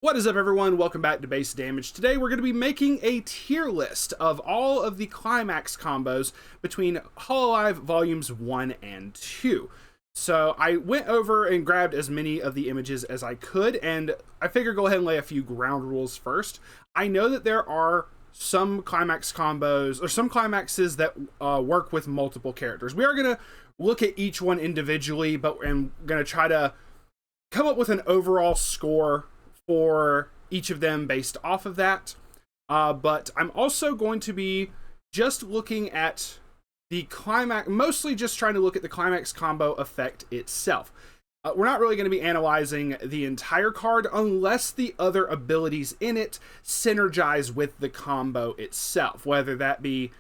What is up, everyone? Welcome back to Base Damage. Today we're going to be making a tier list of all of the Climax combos between Hololive Volumes 1 and 2. So I went over and grabbed as many of the images as I could, and I figured go ahead and lay a few ground rules first. I know that there are some Climax combos, or some Climaxes that work with multiple characters. We are going to look at each one individually, but I'm going to try to come up with an overall score for each of them based off of that. But I'm also going to be just looking at the Climax, mostly just trying to look at the Climax combo effect itself. We're not really going to be analyzing the entire card unless the other abilities in it synergize with the combo itself, whether that be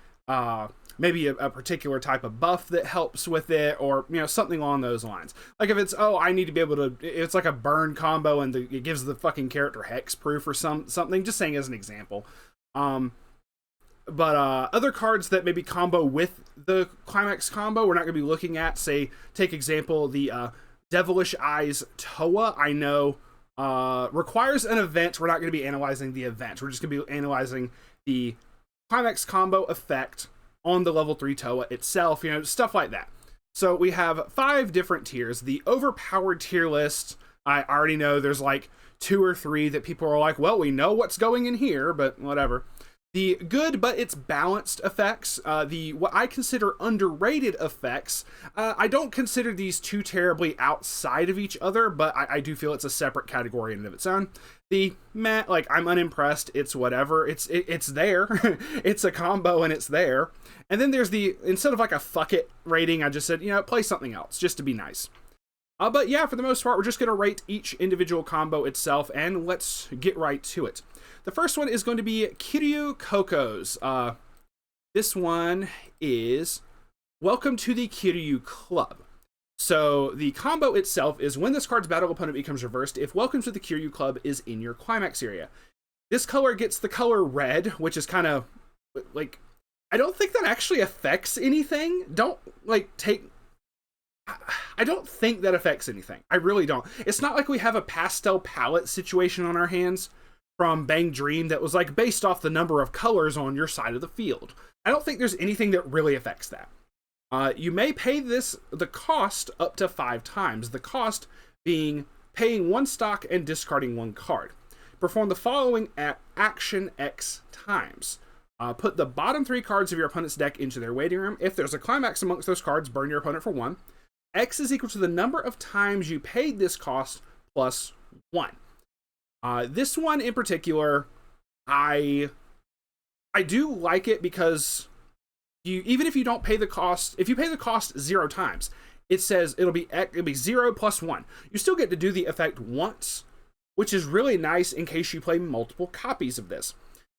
maybe a particular type of buff that helps with it, or something along those lines. Like if it's, I need to be able to, it's like a burn combo and it gives the fucking character hex proof or something, just saying as an example. But other cards that maybe combo with the Climax combo we're not going to be looking at. Say, take example, the Devilish Eyes Toa, I know requires an event. We're not going to be analyzing the event. We're just going to be analyzing the Climax combo effect on the level 3 Toa itself, stuff like that. So we have 5 different tiers. The overpowered tier list, I already know there's like 2 or 3 that people are like, well, we know what's going in here, but whatever. The good, but it's balanced effects, what I consider underrated effects, I don't consider these too terribly outside of each other, but I do feel it's a separate category in and of its own. The meh, like, I'm unimpressed, it's whatever, it's there, it's a combo and it's there. And then there's the, instead of like a fuck it rating, I just said, play something else, just to be nice. But yeah, for the most part, we're just going to rate each individual combo itself, and let's get right to it. The first one is going to be Kirio Coco's. This one is Welcome to the Kirio Club. So the combo itself is when this card's battle opponent becomes reversed, if Welcome to the Kirio Club is in your Climax area. This color gets the color red, which is kind of like, I don't think that actually affects anything. I don't think that affects anything. I really don't. It's not like we have a pastel palette situation on our hands from Bang Dream that was like based off the number of colors on your side of the field. I don't think there's anything that really affects that. You may pay the cost up to 5 times. The cost being paying 1 stock and discarding 1 card. Perform the following action X times. Put the bottom 3 cards of your opponent's deck into their waiting room. If there's a Climax amongst those cards, burn your opponent for 1. X is equal to the number of times you paid this cost plus 1. This one in particular, I do like it because even if you don't pay the cost, if you pay the cost 0 times, it says it'll be 0 plus 1. You still get to do the effect once, which is really nice in case you play multiple copies of this.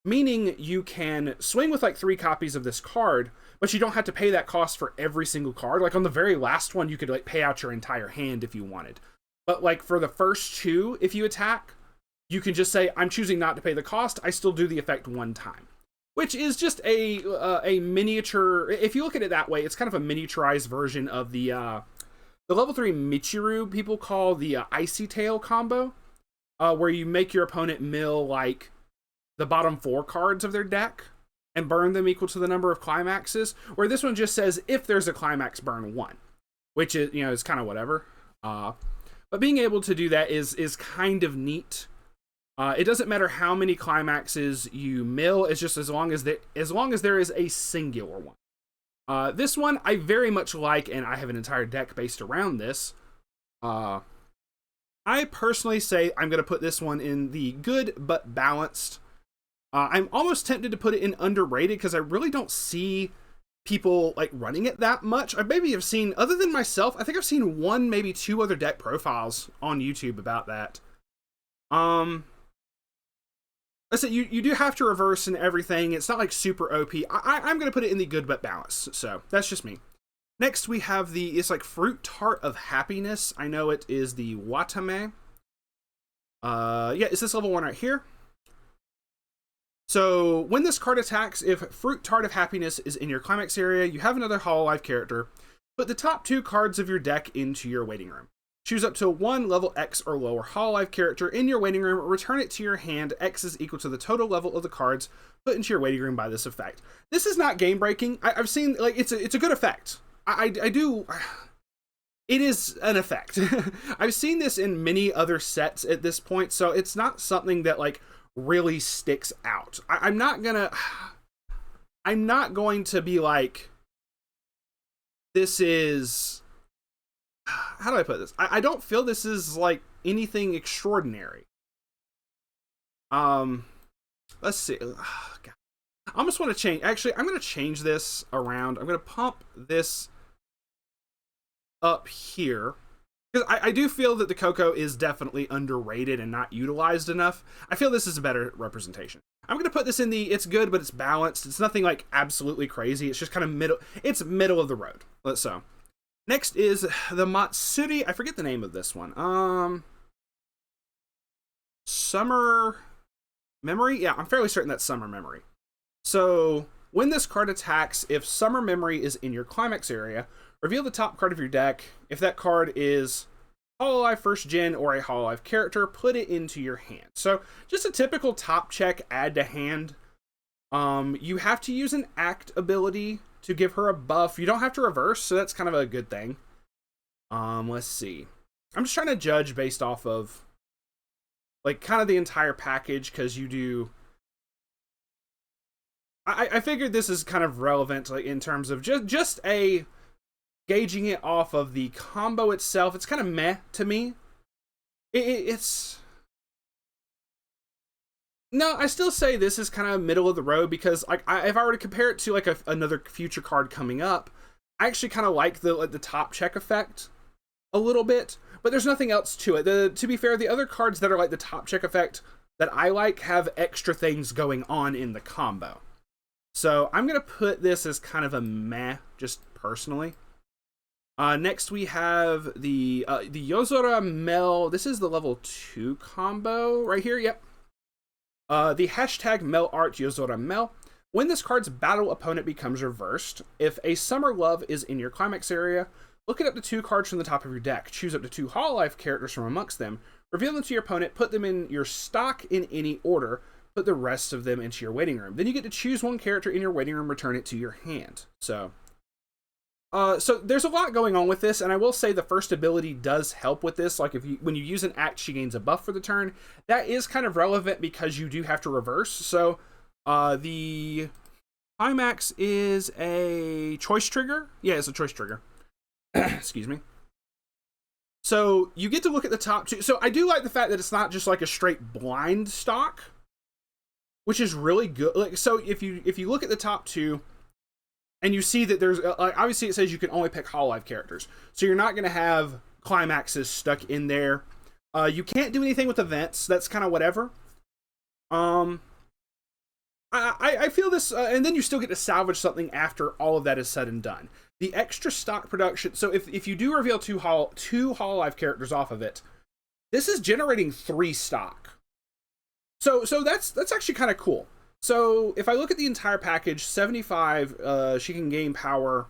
Meaning you can swing with like 3 copies of this card, but you don't have to pay that cost for every single card. Like on the very last one, you could like pay out your entire hand if you wanted. But like for the first 2, if you attack, you can just say, I'm choosing not to pay the cost. I still do the effect 1 time, which is just a miniature. If you look at it that way, it's kind of a miniaturized version of the level 3 Michiru people call the Icy Tail combo, where you make your opponent mill like the bottom 4 cards of their deck and burn them equal to the number of climaxes, where this one just says if there's a climax, burn 1, which is, is kind of whatever. But being able to do that is kind of neat. It doesn't matter how many climaxes you mill, it's just as long as there is a singular one. This one I very much like, and I have an entire deck based around this. I personally say I'm going to put this one in the good but balanced. I'm almost tempted to put it in underrated because I really don't see people like running it that much. I maybe have seen, other than myself, I think I've seen 1, maybe 2 other deck profiles on YouTube about that. I said you do have to reverse and everything. It's not like super OP. I'm going to put it in the good but balanced. So that's just me. Next we have it's like Fruit Tart of Happiness. I know it is the Watame. Yeah, it's this level 1 right here. So when this card attacks, if Fruit Tart of Happiness is in your Climax area, you have another Hololive character. Put the top 2 cards of your deck into your waiting room. Choose up to one level X or lower Hololive character in your waiting room, return it to your hand. X is equal to the total level of the cards put into your waiting room by this effect. This is not game breaking. I've seen, like, it's a good effect. I do. It is an effect. I've seen this in many other sets at this point, so it's not something that, like, really sticks out. I'm not going to be like, this is, how do I put this? I don't feel this is like anything extraordinary. Let's see. Oh, God. I almost want to change. Actually, I'm going to change this around. I'm going to pump this up here, because I do feel that the Choco is definitely underrated and not utilized enough. I feel this is a better representation. I'm going to put this in the, it's good, but it's balanced. It's nothing like absolutely crazy. It's just kind of middle. It's middle of the road. So next is the Matsuri. I forget the name of this one. Summer Memory? Yeah, I'm fairly certain that's Summer Memory. So when this card attacks, if Summer Memory is in your Climax area, reveal the top card of your deck. If that card is Hololive First Gen or a Hololive character, put it into your hand. So just a typical top check, add to hand. You have to use an act ability to give her a buff. You don't have to reverse, so that's kind of a good thing. Let's see. I'm just trying to judge based off of, like, kind of the entire package, because you do. I figured this is kind of relevant, like, in terms of just a gauging it off of the combo itself. It's kind of meh to me. It's no, I still say this is kind of middle of the road, because, like, if I were to compare it to, like, another future card coming up, I actually kind of like the top check effect a little bit, but there's nothing else to it. To be fair, the other cards that are like the top check effect that I like have extra things going on in the combo. So I'm gonna put this as kind of a meh, just personally. Next we have the Yozora Mel. This is the level 2 combo right here. Yep. The hashtag Mel Art Yozora Mel. When this card's battle opponent becomes reversed, if a Summer Love is in your Climax area, look at up to 2 cards from the top of your deck. Choose up to 2 Hololive characters from amongst them. Reveal them to your opponent. Put them in your stock in any order. Put the rest of them into your waiting room. Then you get to choose one character in your waiting room. Return it to your hand. So there's a lot going on with this, and I will say the first ability does help with this. Like, when you use an act, she gains a buff for the turn. That is kind of relevant because you do have to reverse. So the Climax is a choice trigger. Yeah, it's a choice trigger. Excuse me. So you get to look at the top 2. So I do like the fact that it's not just like a straight blind stock, which is really good. Like, so if you look at the top 2, and you see that there's, obviously it says you can only pick Hololive characters. So you're not going to have Climaxes stuck in there. You can't do anything with events. That's kind of whatever. I feel this, and then you still get to salvage something after all of that is said and done. The extra stock production, so if you do reveal two Hololive characters off of it, this is generating 3 stock. So that's actually kind of cool. So if I look at the entire package, 75, she can gain power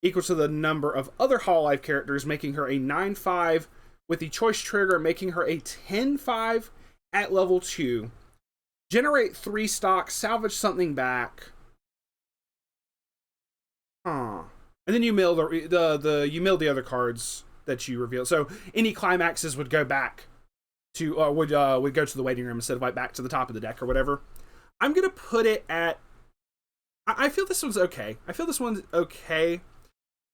equal to the number of other Hololive characters, making her a 9/5 with the choice trigger, making her a 10/5 at level 2. Generate 3 stock, salvage something back. And then you mill you mill the other cards that you reveal. So any Climaxes would go back to would go to the waiting room instead of like back to the top of the deck or whatever. I'm gonna put it at. I feel this one's okay. I feel this one's okay.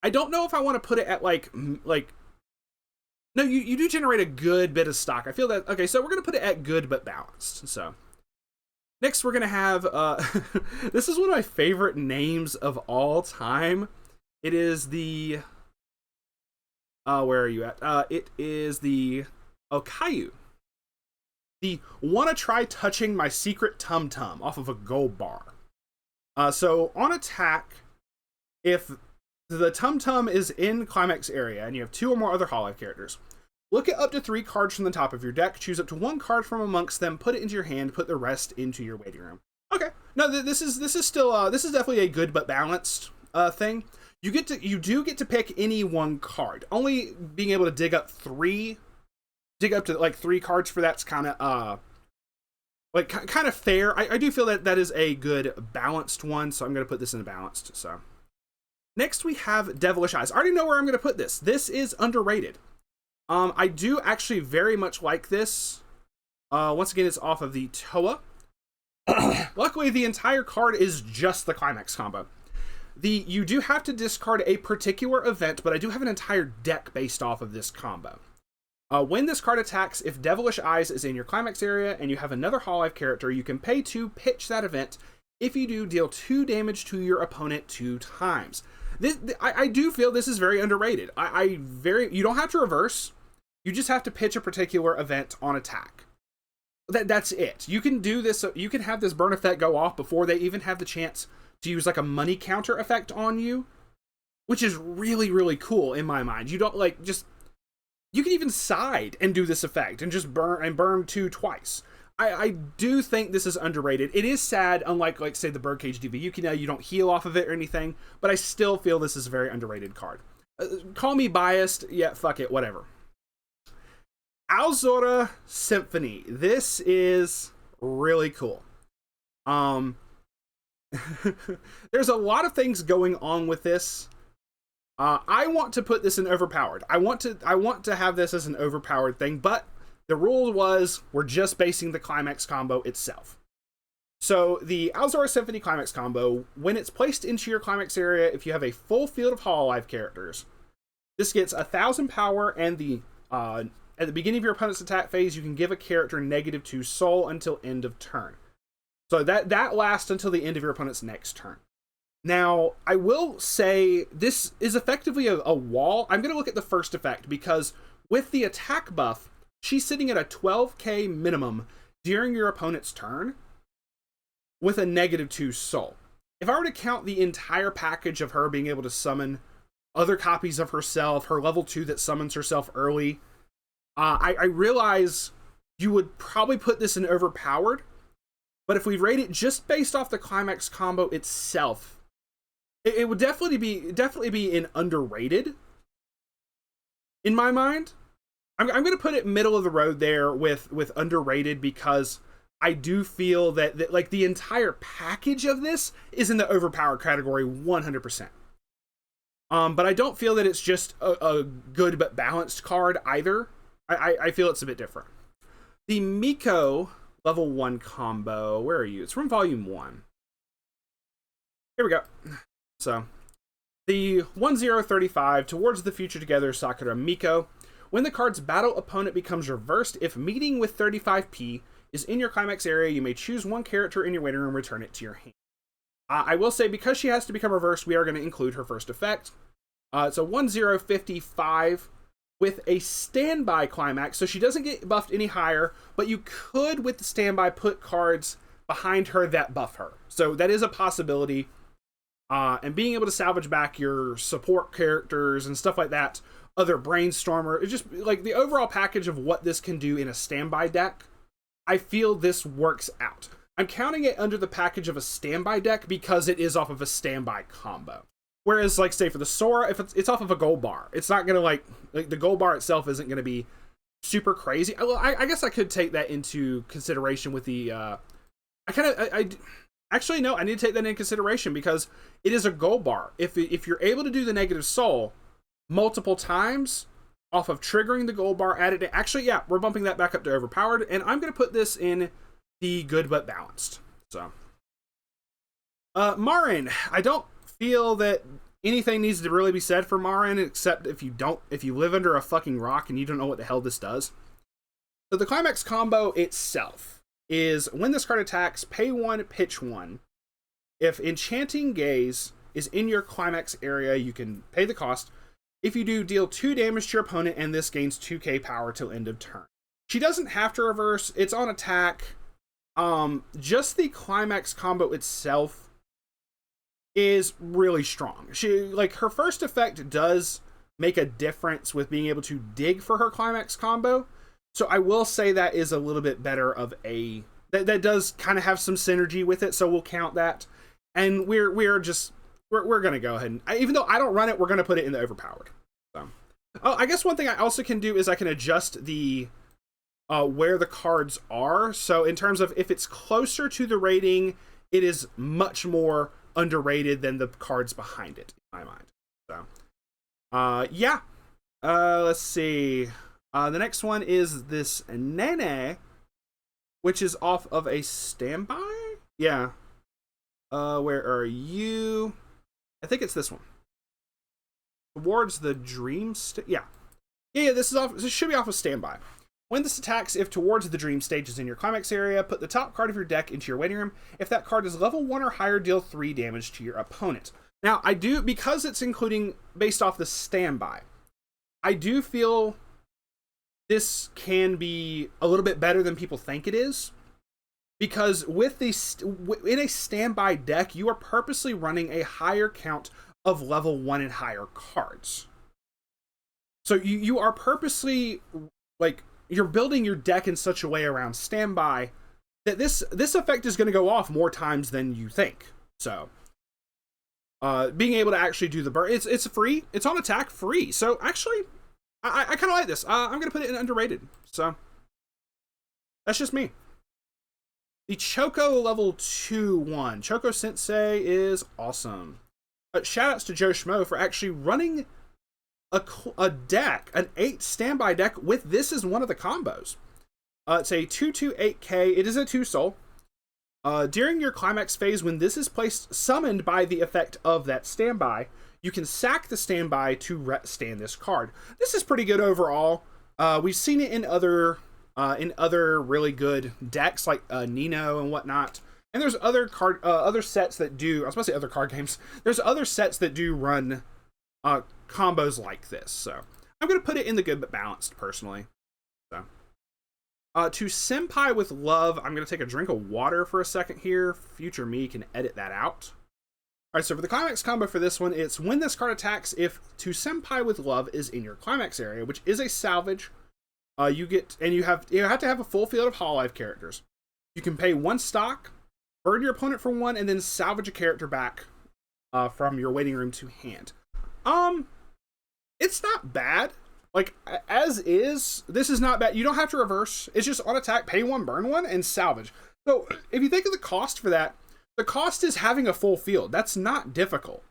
I don't know if I want to put it at like. No, you do generate a good bit of stock. I feel that. Okay, so we're gonna put it at good but balanced. So next we're gonna have. This is one of my favorite names of all time. It is the. Where are you at? It is the Caillou. The wanna try touching my secret tum tum off of a gold bar. So on attack, if the tum tum is in Climax area and you have 2 or more other Hololive characters, look at up to 3 cards from the top of your deck, choose up to 1 card from amongst them, put it into your hand, put the rest into your waiting room. Okay, no, this is still this is definitely a good but balanced thing. you do get to pick any one card. Only being able to dig up to like 3 cards for that's kind of kind of fair. I do feel that is a good balanced one, so I'm going to put this in a balanced. So next we have Devilish Eyes. I already know where I'm going to put this. This is underrated. I do actually very much like this. Once again, it's off of the Toa. Luckily, the entire card is just the Climax combo. You do have to discard a particular event, but I do have an entire deck based off of this combo. When this card attacks, if Devilish Eyes is in your Climax area and you have another Hololive character, you can pay 2, pitch that event. If you do, deal 2 damage to your opponent 2 times. I do feel this is very underrated. You don't have to reverse. You just have to pitch a particular event on attack. That's it. You can do this. You can have this burn effect go off before they even have the chance to use like a money counter effect on you, which is really, really cool in my mind. You don't you can even side and do this effect and just burn 2 twice. I do think this is underrated. It is sad, unlike like say the Birdcage DV. You don't heal off of it or anything, but I still feel this is a very underrated card. Call me biased, yeah, fuck it, whatever. Suisei Symphony. This is really cool. There's a lot of things going on with this. I want to put this in overpowered. I want to have this as an overpowered thing, but the rule was we're just basing the Climax combo itself. So the Suisei Symphony Climax combo, when it's placed into your Climax area, if you have a full field of Hololive characters, this gets 1,000 power, and at the beginning of your opponent's attack phase, you can give a character -2 soul until end of turn. So that lasts until the end of your opponent's next turn. Now, I will say this is effectively a wall. I'm going to look at the first effect because with the attack buff, she's sitting at a 12k minimum during your opponent's turn with a -2 soul. If I were to count the entire package of her being able to summon other copies of herself, her level 2 that summons herself early, I realize you would probably put this in overpowered, but if we rate it just based off the Climax combo itself, it would definitely be in underrated in my mind. I'm going to put it middle of the road there with underrated, because I do feel that like the entire package of this is in the overpowered category 100%. But I don't feel that it's just a good but balanced card either. I feel it's a bit different. The Miko level 1 combo, where are you? It's from volume 1. Here we go. So, the 1035, Towards the Future Together, Sakura Miko. When the card's battle opponent becomes reversed, if meeting with 35p is in your Climax area, you may choose one character in your waiting room and return it to your hand. I will say, because she has to become reversed, we are going to include her first effect. It's a 1055 with a standby Climax, so she doesn't get buffed any higher, but you could, with the standby, put cards behind her that buff her. So that is a possibility. And being able to salvage back your support characters and stuff like that, other Brainstormer, it's just like the overall package of what this can do in a standby deck, I feel this works out. I'm counting it under the package of a standby deck because it is off of a standby combo. Whereas, like, say, for the Sora, if it's off of a gold bar, it's not going to, like, the gold bar itself isn't going to be super crazy. I guess I could take that into consideration with the, actually, no, I need to take that into consideration because it is a gold bar. If you're able to do the negative soul multiple times off of triggering the gold bar added, actually, yeah, we're bumping that back up to overpowered, and I'm going to put this in the good but balanced. So, Marine, I don't feel that anything needs to really be said for Marine, except if you live under a fucking rock and you don't know what the hell this does. So the Climax combo itself is when this card attacks, pay 1, pitch 1. If Enchanting Gaze is in your Climax area, you can pay the cost. If you do, deal 2 damage to your opponent, and this gains 2k power till end of turn. She doesn't have to reverse, it's on attack. Just the Climax combo itself is really strong. Her first effect does make a difference with being able to dig for her Climax combo. So I will say that is a little bit better of that does kind of have some synergy with it, so we'll count that. And we're we're gonna go ahead and, even though I don't run it, we're gonna put it in the overpowered. So, oh, I guess one thing I also can do is I can adjust the where the cards are. So in terms of if it's closer to the rating, it is much more underrated than the cards behind it, in my mind. So, yeah. Let's see. The next one is this Nene, which is off of a standby. Yeah. Where are you? I think it's this one. Towards the dream yeah. Yeah, this should be off of standby. When this attacks, if towards the dream stage is in your climax area, put the top card of your deck into your waiting room. If that card is level 1 or higher, deal 3 damage to your opponent. Now, I do, because it's including based off the standby, I do feel this can be a little bit better than people think it is. Because with in a standby deck, you are purposely running a higher count of level 1 and higher cards. So you are purposely, like, you're building your deck in such a way around standby that this effect is going to go off more times than you think. So, being able to actually do the burn, it's free. It's on attack free. So actually, I kind of like this. I'm going to put it in underrated. So that's just me. The Choco level 2-1. Choco Sensei is awesome. Shoutouts to Joe Schmo for actually running a deck, an 8 standby deck with this as one of the combos. It's a 2/8K. It is a 2-soul. During your climax phase, when this is summoned by the effect of that standby, you can sack the standby to stand this card. This is pretty good overall. We've seen it in other really good decks like Nino and whatnot. And there's other sets that do. I was about to say other card games. There's other sets that do run combos like this. So I'm gonna put it in the good but balanced personally. So to Senpai with Love, I'm gonna take a drink of water for a second here. Future me can edit that out. All right, so for the climax combo for this one, it's when this card attacks, if To Senpai with Love is in your climax area, which is a salvage. You have to have a full field of Hololive characters. You can pay 1 stock, burn your opponent for 1, and then salvage a character back from your waiting room to hand. It's not bad. Like, as is, this is not bad. You don't have to reverse. It's just on attack, pay 1, burn 1, and salvage. So, if you think of the cost for that, the cost is having a full field. That's not difficult.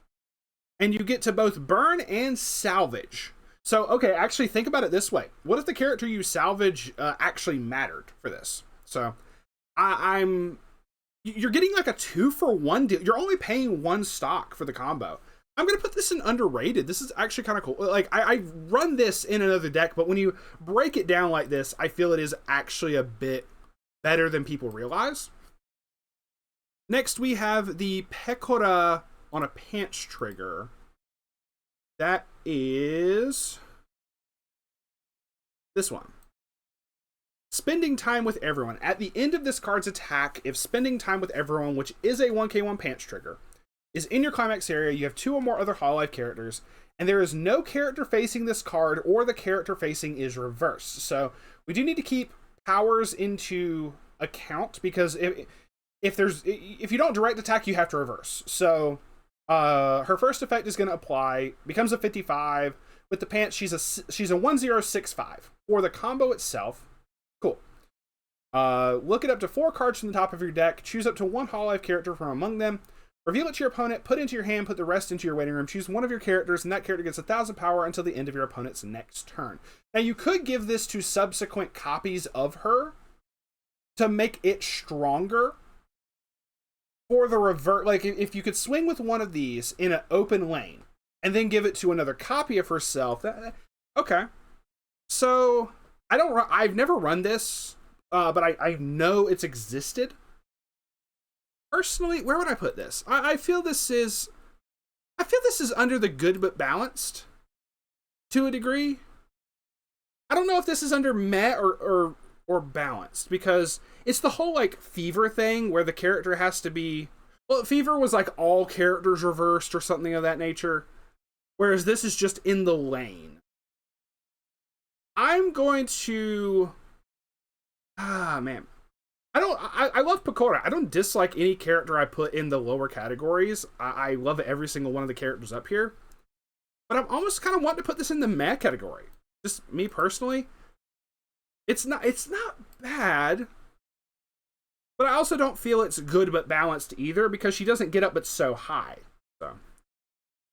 And you get to both burn and salvage. So, okay, actually think about it this way. What if the character you salvage actually mattered for this? So, you're getting like a 2-for-1 deal. You're only paying 1 stock for the combo. I'm going to put this in underrated. This is actually kind of cool. Like, I run this in another deck, but when you break it down like this, I feel it is actually a bit better than people realize. Next, we have the Pecora on a pants trigger. That is this one. Spending time with everyone. At the end of this card's attack, if spending time with everyone, which is a 1k1 pants trigger, is in your climax area, you have 2 or more other Hololive characters, and there is no character facing this card, or the character facing is reversed. So we do need to keep powers into account, because if you don't direct attack, you have to reverse. So her first effect is going to apply, becomes a 55. With the pants, she's a 1065. For the combo itself, cool. Look at up to 4 cards from the top of your deck. Choose up to 1 Hololive character from among them. Reveal it to your opponent. Put it into your hand. Put the rest into your waiting room. Choose one of your characters, and that character gets 1,000 power until the end of your opponent's next turn. Now, you could give this to subsequent copies of her to make it stronger. For the revert, like if you could swing with one of these in an open lane and then give it to another copy of herself, okay. So I've never run this, but I know it's existed. Personally, where would I put this? I feel this is under the good but balanced to a degree. I don't know if this is under meh or balanced, because it's the whole like Fever thing where the character has to be, well, Fever was like all characters reversed or something of that nature, whereas this is just in the lane. I'm going to man, I love Pecora. I don't dislike any character I put in the lower categories. I love every single one of the characters up here. But I'm almost kind of wanting to put this in the meh category. Just me personally. It's not bad. But I also don't feel it's good but balanced either, because she doesn't get up but so high. So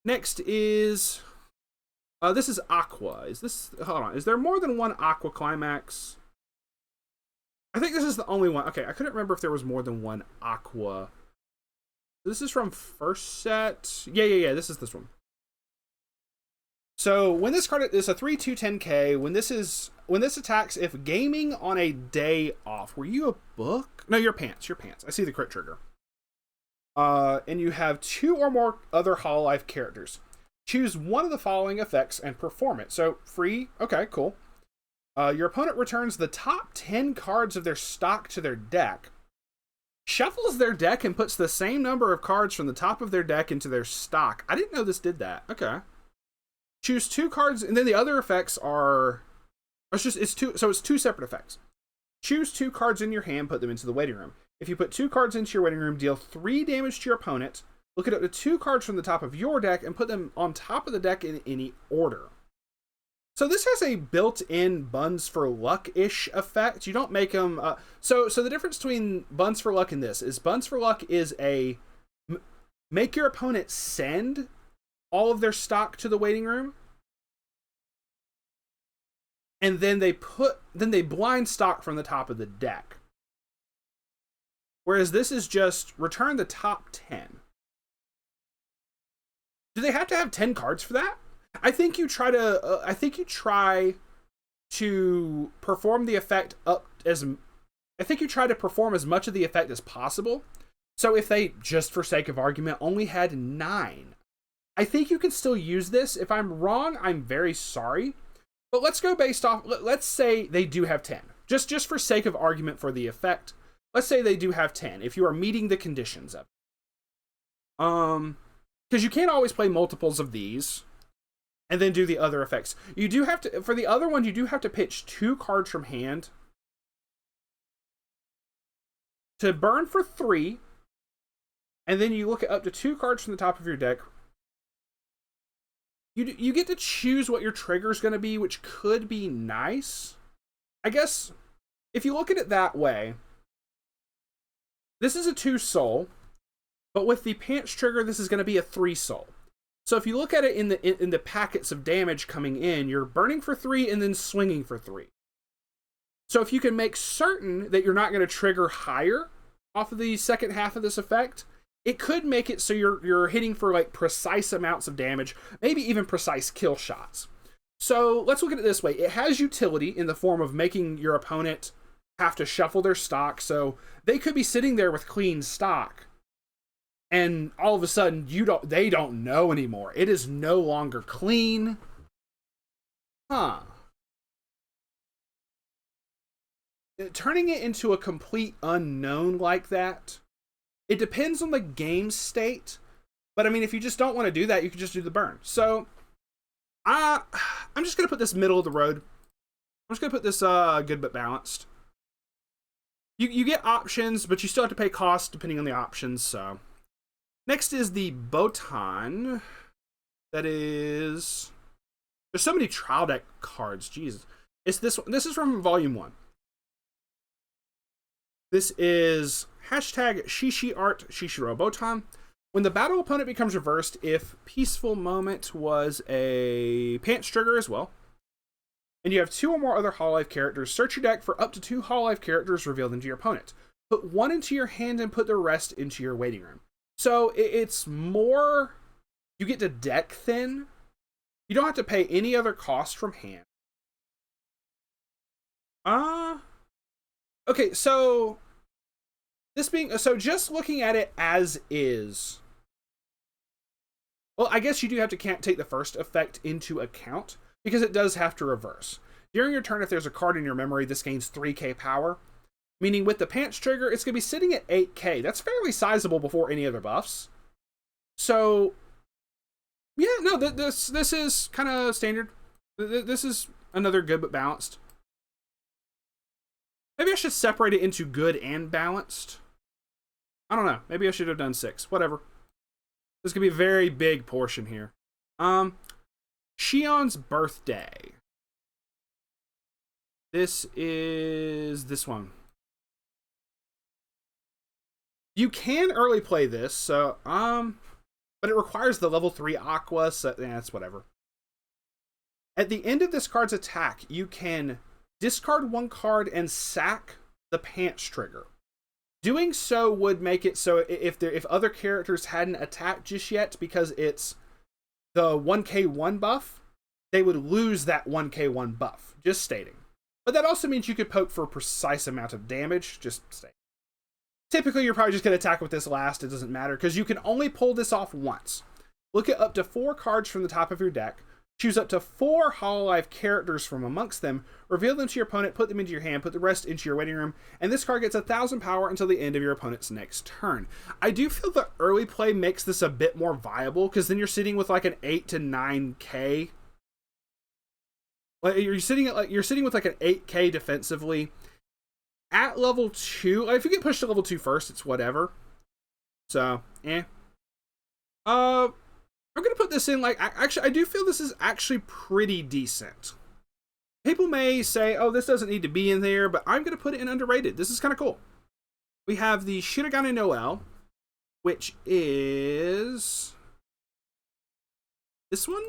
next is this is Aqua. Hold on, is there more than one Aqua Climax? I think this is the only one. Okay, I couldn't remember if there was more than one Aqua. This is from first set. Yeah, this is this one. So when this card is a 3/2/10K, when this attacks, if gaming on a day off, were you a book? No, your pants. I see the crit trigger. And you have 2 or more other Hololive characters. Choose one of the following effects and perform it. So free, okay, cool. Your opponent returns the top 10 cards of their stock to their deck, shuffles their deck, and puts the same number of cards from the top of their deck into their stock. I didn't know this did that. Okay. Choose 2 cards, and then the other effects are... It's 2 separate effects. Choose 2 cards in your hand, put them into the waiting room. If you put 2 cards into your waiting room, deal 3 damage to your opponent. Look at up to 2 cards from the top of your deck and put them on top of the deck in any order. So this has a built-in Buns for Luck-ish effect. You don't make them... So the difference between Buns for Luck and this is Buns for Luck is a... Make your opponent send all of their stock to the waiting room. And then they blind stock from the top of the deck. Whereas this is just return the top 10. Do they have to have 10 cards for that? I think you try to perform the effect I think you try to perform as much of the effect as possible. So if they, just for sake of argument, only had 9, I think you can still use this. If I'm wrong, I'm very sorry. But let's go based off, let's say they do have 10. Just for sake of argument for the effect, let's say they do have 10, if you are meeting the conditions of it. Because you can't always play multiples of these and then do the other effects. You do have to, for the other one, you do have to pitch 2 cards from hand to burn for 3, and then you look at up to 2 cards from the top of your deck. You get to choose what your trigger is going to be, which could be nice. I guess, if you look at it that way, this is a 2 soul, but with the pants trigger, this is going to be a 3 soul. So if you look at it in the packets of damage coming in, you're burning for 3 and then swinging for 3. So if you can make certain that you're not going to trigger higher off of the second half of this effect, it could make it so you're hitting for like precise amounts of damage, maybe even precise kill shots. So let's look at it this way. It has utility in the form of making your opponent have to shuffle their stock. So they could be sitting there with clean stock, and all of a sudden they don't know anymore. It is no longer clean. Turning it into a complete unknown like that, it depends on the game state. But I mean, if you just don't want to do that, you can just do the burn. So I'm just going to put this middle of the road. I'm just going to put this good but balanced. You get options, but you still have to pay costs depending on the options. So next is the Botan. That is... There's so many trial deck cards. Jesus. It's this one. This is from Volume 1. This is hashtag Shishi Art Shishiro Botan. When the battle opponent becomes reversed, if Peaceful Moment was a pants trigger as well, and you have 2 or more other Hololive characters, search your deck for up to 2 Hololive characters, reveal them to your opponent. Put 1 into your hand and put the rest into your waiting room. So it's more, you get to deck thin. You don't have to pay any other cost from hand. Okay, so just looking at it as is, well, I guess you do have to take the first effect into account, because it does have to reverse. During your turn, if there's a card in your memory, this gains 3k power, meaning with the pants trigger, it's going to be sitting at 8k. That's fairly sizable before any other buffs. So, yeah, no, this is kind of standard. This is another good but balanced. Maybe I should separate it into good and balanced. I don't know. Maybe I should have done 6. Whatever. This could be a very big portion here. Shion's birthday. This is this one. You can early play this, so but it requires the level 3 Aqua, so that's whatever. At the end of this card's attack, you can discard 1 card and sack the pants trigger. Doing so would make it so if other characters hadn't attacked just yet, because it's the 1k1 buff, they would lose that 1k1 buff. Just stating. But that also means you could poke for a precise amount of damage. Just stating. Typically, you're probably just going to attack with this last. It doesn't matter, because you can only pull this off once. Look at up to 4 cards from the top of your deck. Choose up to 4 Hololive characters from amongst them. Reveal them to your opponent, put them into your hand, put the rest into your waiting room, and this card gets 1,000 power until the end of your opponent's next turn. I do feel the early play makes this a bit more viable, because then you're sitting with like an 8 to 9k. Like you're sitting with like an 8k defensively. At level 2, like if you get pushed to level 2 first, it's whatever. So, I'm going to put this in, like, actually, I do feel this is actually pretty decent. People may say, oh, this doesn't need to be in there, but I'm going to put it in underrated. This is kind of cool. We have the Shion and Noel, which is this one.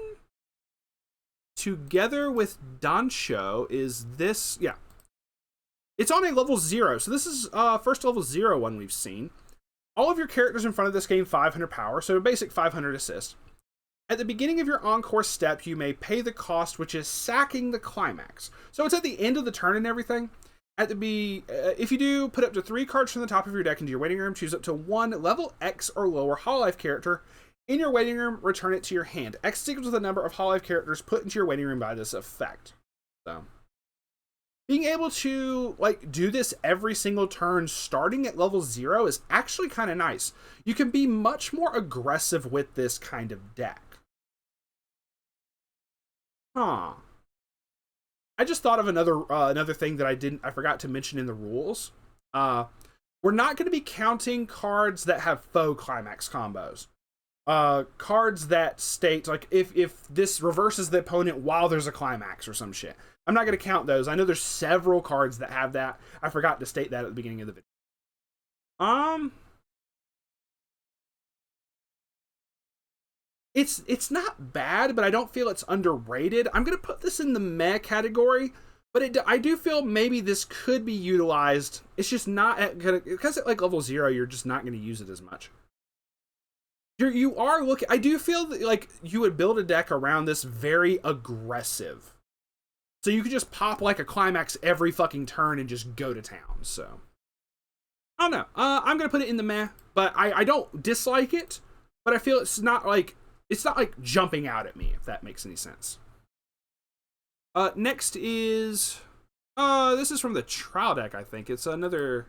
Together with Dansho is this, yeah. It's on a level 0, so this is first level 0 one we've seen. All of your characters in front of this gain 500 power, so a basic 500 assist. At the beginning of your encore step, you may pay the cost, which is sacking the climax. So it's at the end of the turn and everything. If you do, put up to 3 cards from the top of your deck into your waiting room, choose up to 1 level X or lower Hololive character in your waiting room, return it to your hand. X is equal to the number of Hololive characters put into your waiting room by this effect. So, being able to like do this every single turn starting at level 0 is actually kind of nice. You can be much more aggressive with this kind of deck. Huh. I just thought of another thing that I forgot to mention in the rules. We're not going to be counting cards that have faux climax combos. Cards that state like if this reverses the opponent while there's a climax or some shit. I'm not going to count those. I know there's several cards that have that. I forgot to state that at the beginning of the video. It's not bad, but I don't feel it's underrated. I'm going to put this in the meh category, but I do feel maybe this could be utilized. It's just not because at like level 0, you're just not going to use it as much. You are looking. I do feel that, like you would build a deck around this very aggressive, so you could just pop like a climax every fucking turn and just go to town. So I don't know. I'm going to put it in the meh, but I don't dislike it, but I feel it's not like jumping out at me, if that makes any sense. Next is this is from the trial deck, I think. It's another.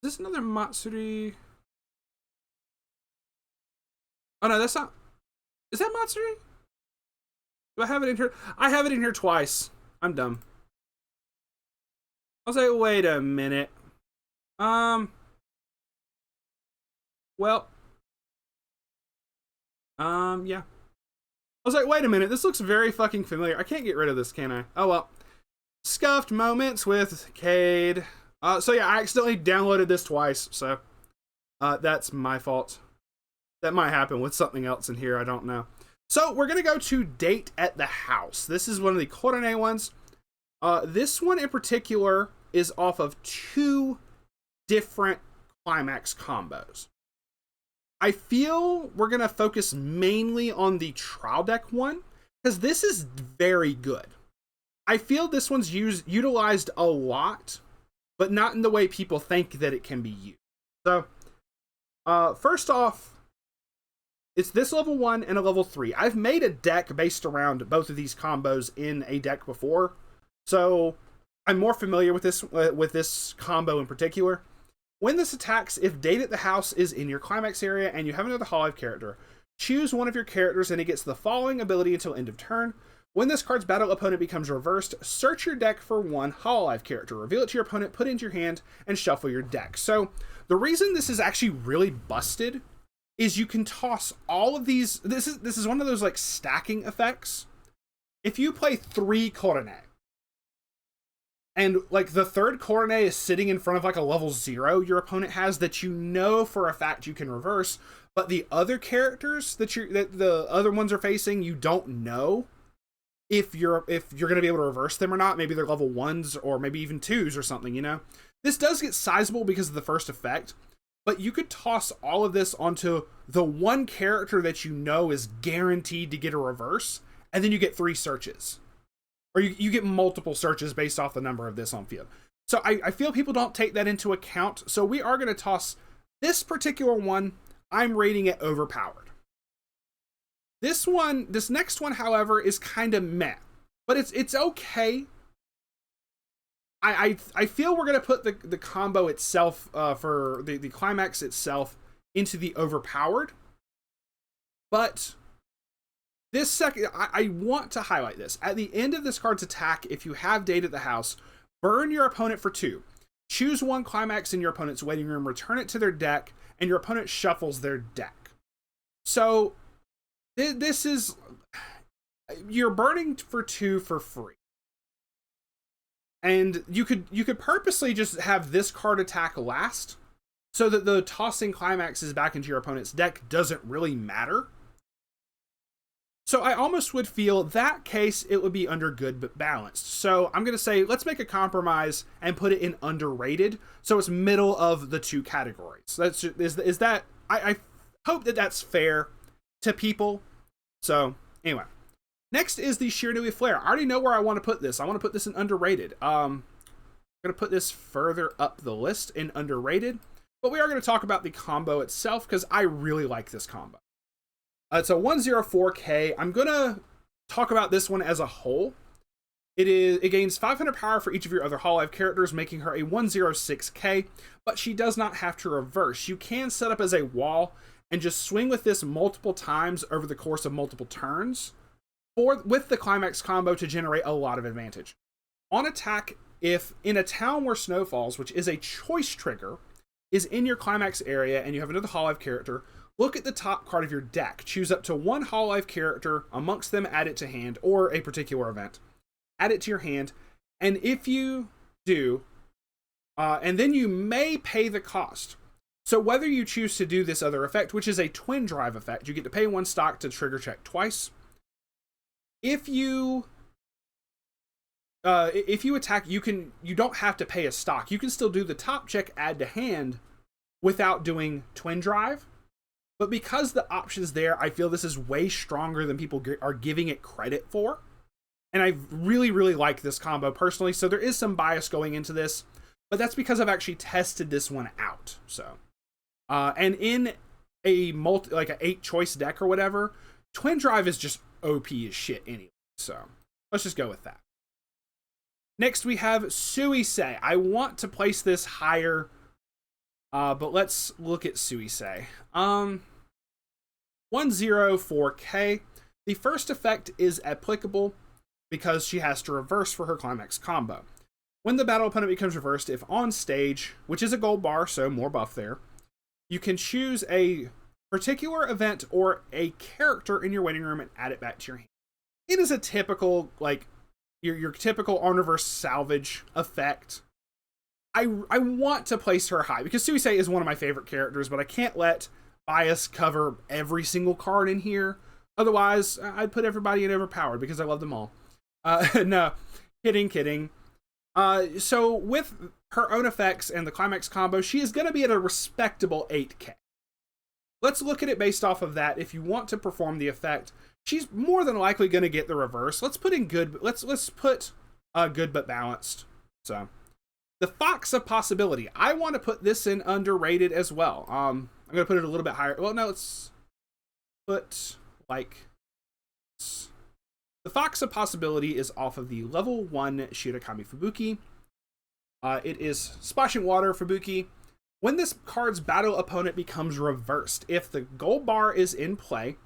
Is this another Matsuri? Oh no, that's not. Is that Matsuri? Do I have it in here? I have it in here twice. I'm dumb. I was like, wait a minute. Well. Yeah. I was like, wait a minute, this looks very fucking familiar. I can't get rid of this, can I? Oh well. Scuffed moments with Cade. So yeah, I accidentally downloaded this twice, so that's my fault. That might happen with something else in here, I don't know. So we're gonna go to Date at the House. This is one of the Corone ones. This one in particular is off of 2 different climax combos. I feel we're going to focus mainly on the trial deck one, because this is very good. I feel this one's utilized a lot, but not in the way people think that it can be used. So, first off, it's this level 1 and a level 3. I've made a deck based around both of these combos in a deck before, so I'm more familiar with this combo in particular. When this attacks, if Date at the House is in your climax area and you have another Hololive character, choose one of your characters and it gets the following ability until end of turn. When this card's battle opponent becomes reversed, search your deck for one Hololive character, reveal it to your opponent, put it into your hand, and shuffle your deck. So the reason this is actually really busted is you can toss all of these. This is one of those like stacking effects. If you play 3 Corone, and like the third Corone is sitting in front of like a level 0 your opponent has that you know for a fact you can reverse, but the other characters that the other ones are facing, you don't know if you're going to be able to reverse them or not. Maybe they're level 1s or maybe even 2s or something, you know? This does get sizable because of the first effect, but you could toss all of this onto the one character that you know is guaranteed to get a reverse, and then you get 3 searches. Or you get multiple searches based off the number of this on field. So I feel people don't take that into account, so we are going to toss this particular one. I'm rating it overpowered. This next one, however, is kind of meh, but it's okay. I feel we're gonna put the combo itself for the climax itself into the overpowered, but this second I want to highlight this. At the end of this card's attack, if you have Date at the house, burn your opponent for 2. Choose one climax in your opponent's waiting room, return it to their deck, and your opponent shuffles their deck. So this is, you're burning for 2 for free. And you could purposely just have this card attack last so that the tossing climaxes back into your opponent's deck doesn't really matter. So I almost would feel that case it would be under good but balanced. So I'm going to say let's make a compromise and put it in underrated, so it's middle of the 2 categories. Is that I hope that that's fair to people. So anyway, next is the Shiranui Flare. I already know where I want to put this. I want to put this in underrated. I'm going to put this further up the list in underrated, but we are going to talk about the combo itself because I really like this combo. It's a 104k. I'm going to talk about this one as a whole. It gains 500 power for each of your other Hololive characters, making her a 106k, but she does not have to reverse. You can set up as a wall and just swing with this multiple times over the course of multiple turns with the climax combo to generate a lot of advantage. On attack, if in a town where snow falls, which is a choice trigger, is in your climax area and you have another Hololive character, look at the top card of your deck. Choose up to one Hololive character, amongst them add it to hand, or a particular event. Add it to your hand, and if you do, and then you may pay the cost. So whether you choose to do this other effect, which is a twin drive effect, you get to pay 1 stock to trigger check twice. If you attack, you don't have to pay a stock. You can still do the top check add to hand without doing twin drive. But because the option's there, I feel this is way stronger than people are giving it credit for. And I really, really like this combo personally. So there is some bias going into this, but that's because I've actually tested this one out. So, and in a like an 8 choice deck or whatever, twin drive is just OP as shit anyway. So let's just go with that. Next we have Suisei. I want to place this higher, but let's look at Suisei. 104k. The first effect is applicable because she has to reverse for her climax combo. When the battle opponent becomes reversed, if on stage, which is a gold bar, so more buff there, you can choose a particular event or a character in your waiting room and add it back to your hand. It is a typical, like, your typical on reverse salvage effect. I want to place her high because Suisei is one of my favorite characters, but I can't let bias cover every single card in here. Otherwise, I'd put everybody in overpowered because I love them all. No, kidding. So with her own effects and the climax combo, she is going to be at a respectable 8k. Let's look at it based off of that. If you want to perform the effect, she's more than likely going to get the reverse. Let's put in good. Let's put good but balanced. So the Fox of Possibility. I want to put this in underrated as well. I'm going to put it a little bit higher. Well, no, let's put like the Fox of Possibility is off of the level 1 Shirakami Fubuki. It is Splashing Water Fubuki. When this card's battle opponent becomes reversed, if the gold bar is in play,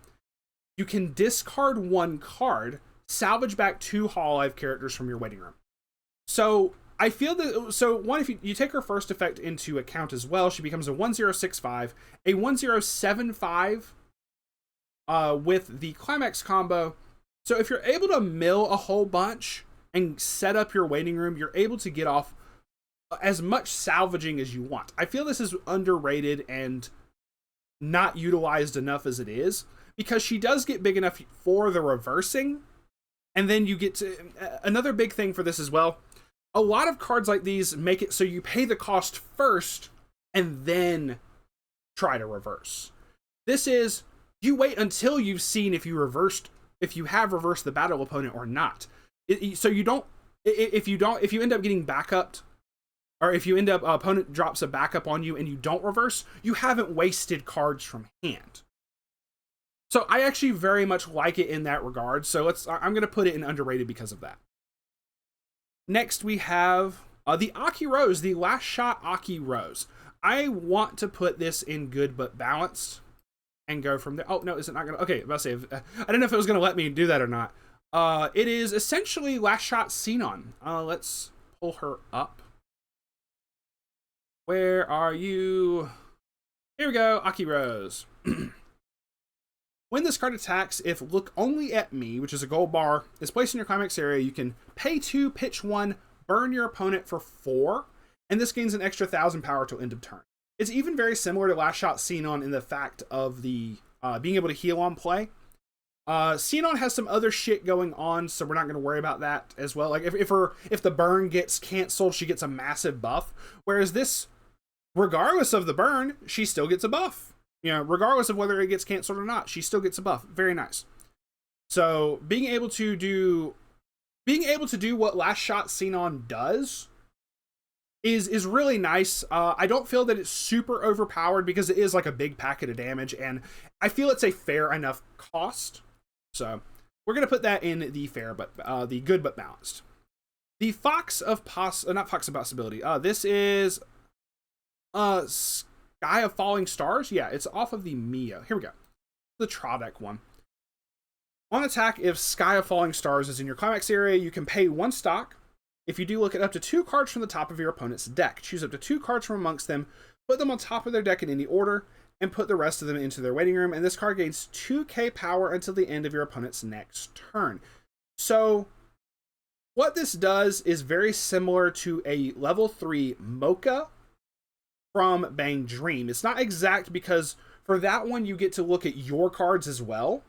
you can discard 1 card, salvage back 2 Hololive characters from your waiting room. So I feel that, so one, if you take her first effect into account as well, she becomes a 1065, a 1075 with the Climax combo. So if you're able to mill a whole bunch and set up your waiting room, you're able to get off as much salvaging as you want. I feel this is underrated and not utilized enough as it is, because she does get big enough for the reversing. And then you get to another big thing for this as well. A lot of cards like these make it so you pay the cost first and then try to reverse. This is, you wait until you've seen if you have reversed the battle opponent or not. So you don't, if you end up getting backupped, or if you end up, opponent drops a backup on you and you don't reverse, you haven't wasted cards from hand. So I actually very much like it in that regard. So I'm going to put it in underrated because of that. Next we have the Akirose, the Last Shot Akirose. I want to put this in good but balanced and go from there. Oh, no, is it not going to? Okay, I was about to say, I don't know if it was going to let me do that or not. It is essentially Last Shot Xenon. Let's pull her up. Where are you? Here we go, Akirose. When this card attacks, if Look Only at Me, which is a gold bar, is placed in your Climax area, you can pay 2, pitch 1, burn your opponent for 4, and this gains an extra 1,000 power till end of turn. It's even very similar to Last Shot Xenon in the fact of the being able to heal on play. Xenon has some other shit going on, so we're not going to worry about that as well. Like if the burn gets canceled, she gets a massive buff, whereas this, regardless of the burn, she still gets a buff. You know, regardless of whether it gets canceled or not, she still gets a buff. Very nice. So being able to do what Last Shot Xenon does is really nice. I don't feel that it's super overpowered because it is like a big packet of damage, and I feel it's a fair enough cost. So we're gonna put that in the fair, but the good but balanced. The Fox of not Fox of Possibility. This is Sky of Falling Stars? Yeah, it's off of the Mio. Here we go. The Trodek one. On attack, if Sky of Falling Stars is in your Climax area, you can pay 1 stock. If you do, look at up to 2 cards from the top of your opponent's deck. Choose up to 2 cards from amongst them, put them on top of their deck in any order, and put the rest of them into their waiting room. And this card gains 2k power until the end of your opponent's next turn. So what this does is very similar to a level 3 Mocha from Bang Dream. It's not exact because for that one you get to look at your cards as well.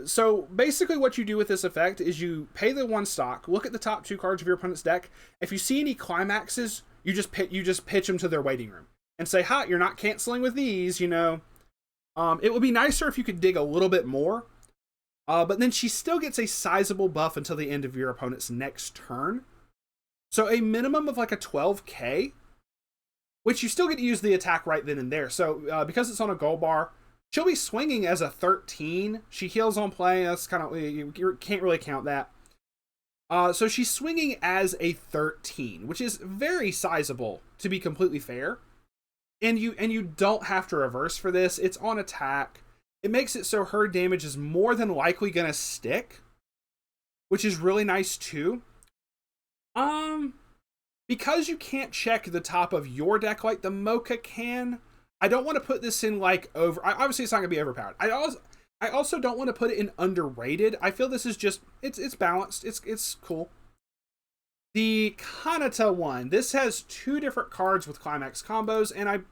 So basically what you do with this effect is you pay the 1 stock, look at the top 2 cards of your opponent's deck. If you see any climaxes, you just pitch them to their waiting room and say, "Ha, you're not canceling with these," you know. It would be nicer if you could dig a little bit more. But then she still gets a sizable buff until the end of your opponent's next turn. So a minimum of like a 12k, which you still get to use the attack right then and there. So because it's on a gold bar, she'll be swinging as a 13. She heals on play. That's kind of, you can't really count that. So she's swinging as a 13, which is very sizable, to be completely fair. And you don't have to reverse for this. It's on attack. It makes it so her damage is more than likely going to stick, which is really nice too. Because you can't check the top of your deck like the Mocha can, I don't want to put this in like obviously it's not going to be overpowered. I also don't want to put it in underrated. I feel this is just, it's balanced. It's cool. The Kanata one. This has 2 different cards with Climax combos, and I'm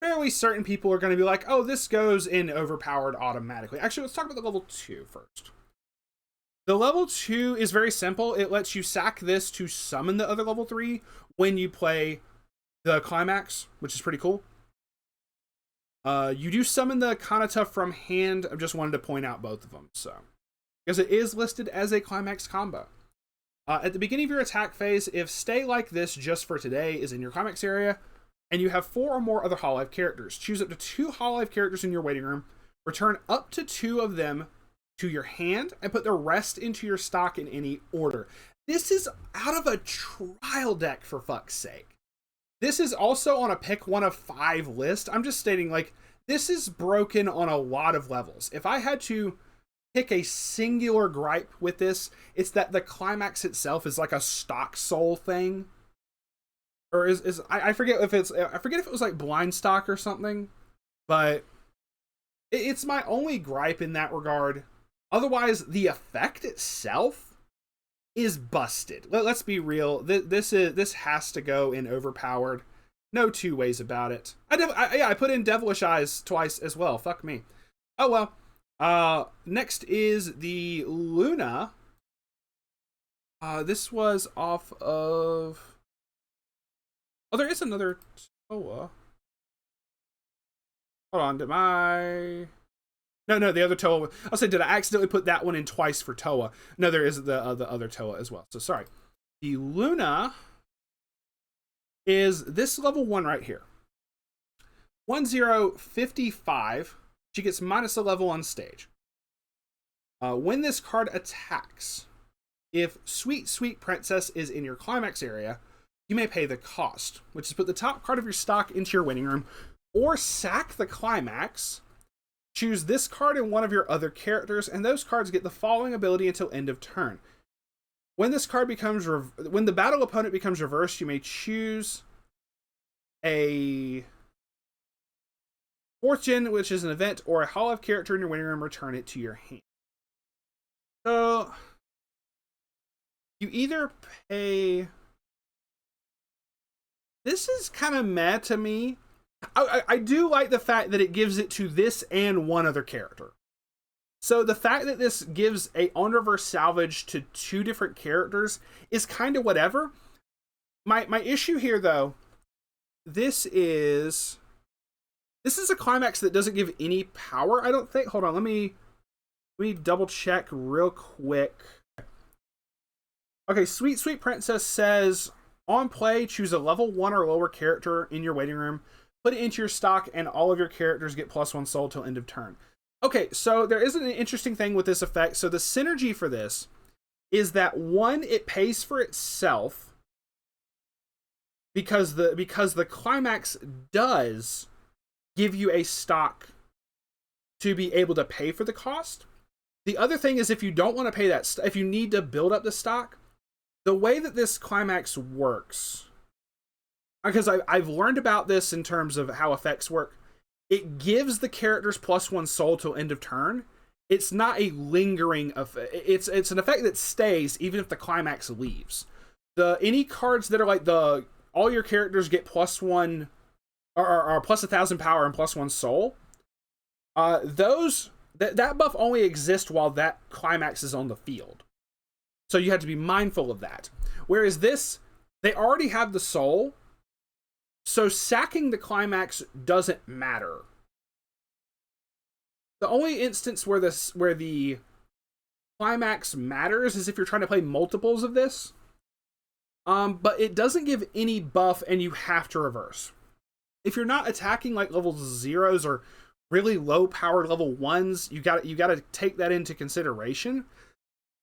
fairly certain people are going to be like, oh, this goes in overpowered automatically. Actually, let's talk about the level 2 first. The level 2 is very simple. It lets you sack this to summon the other level 3 when you play the Climax, which is pretty cool. You do summon the Kanata from hand. I just wanted to point out both of them, so because it is listed as a Climax combo. At the beginning of your attack phase, if Stay Like This Just for Today is in your Climax area, and you have 4 or more other Hololive characters, choose up to 2 Hololive characters in your waiting room, return up to 2 of them to your hand, and put the rest into your stock in any order. This is out of a trial deck, for fuck's sake. This is also on a pick 1 of 5 list. I'm just stating, like, this is broken on a lot of levels. If I had to pick a singular gripe with this, it's that the Climax itself is like a stock soul thing. Or I forget if it was like blind stock or something, but it's my only gripe in that regard. Otherwise, the effect itself is busted. Let's be real. This has to go in overpowered. No two ways about it. I put in Devilish Eyes twice as well. Fuck me. Oh well. Next is the Luna. This was off of... Oh, there is another Toa. Hold on, No, the other Toa. I'll say, did I accidentally put that one in twice for Toa? No, there is the other Toa as well. So sorry. The Luna is this level 1 right here. 1055. She gets minus a level on stage. When this card attacks, if Sweet Princess is in your Climax area, you may pay the cost, which is put the top card of your stock into your waiting room, or sack the Climax. Choose this card and one of your other characters, and those cards get the following ability until end of turn. When this card becomes when the battle opponent becomes reversed, you may choose a 4th gen, which is an event, or a Hololive character in your waiting room, return it to your hand. So you either pay... This is kind of meh to me. I do like the fact that it gives it to this and one other character. So the fact that this gives a on-reverse salvage to 2 different characters is kind of whatever. My issue here, though, this is a Climax that doesn't give any power, I don't think. Hold on, let me double check real quick. Okay, Sweet Princess says... On play, choose a level 1 or lower character in your waiting room, put it into your stock, and all of your characters get +1 soul till end of turn. Okay, so there is an interesting thing with this effect. So the synergy for this is that, 1, it pays for itself because the Climax does give you a stock to be able to pay for the cost. The other thing is, if you don't want to pay that, if you need to build up the stock, the way that this Climax works, because I've learned about this in terms of how effects work, it gives the characters +1 soul till end of turn. It's not a lingering effect. It's an effect that stays even if the Climax leaves. Any cards that are like all your characters get +1 or +1,000 power and +1 soul. That buff only exists while that Climax is on the field. So you have to be mindful of that. Whereas this, they already have the soul, so sacking the Climax doesn't matter. The only instance where the Climax matters is if you're trying to play multiples of this. But it doesn't give any buff, and you have to reverse. If you're not attacking like level 0s or really low powered level 1s, you gotta take that into consideration.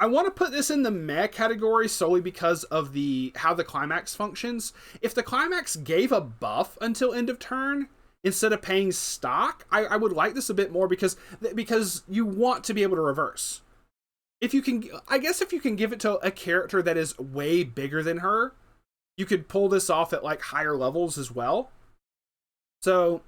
I want to put this in the meh category solely because of how the Climax functions. If the Climax gave a buff until end of turn instead of paying stock, I would like this a bit more because you want to be able to reverse. If you can give it to a character that is way bigger than her, you could pull this off at like higher levels as well. So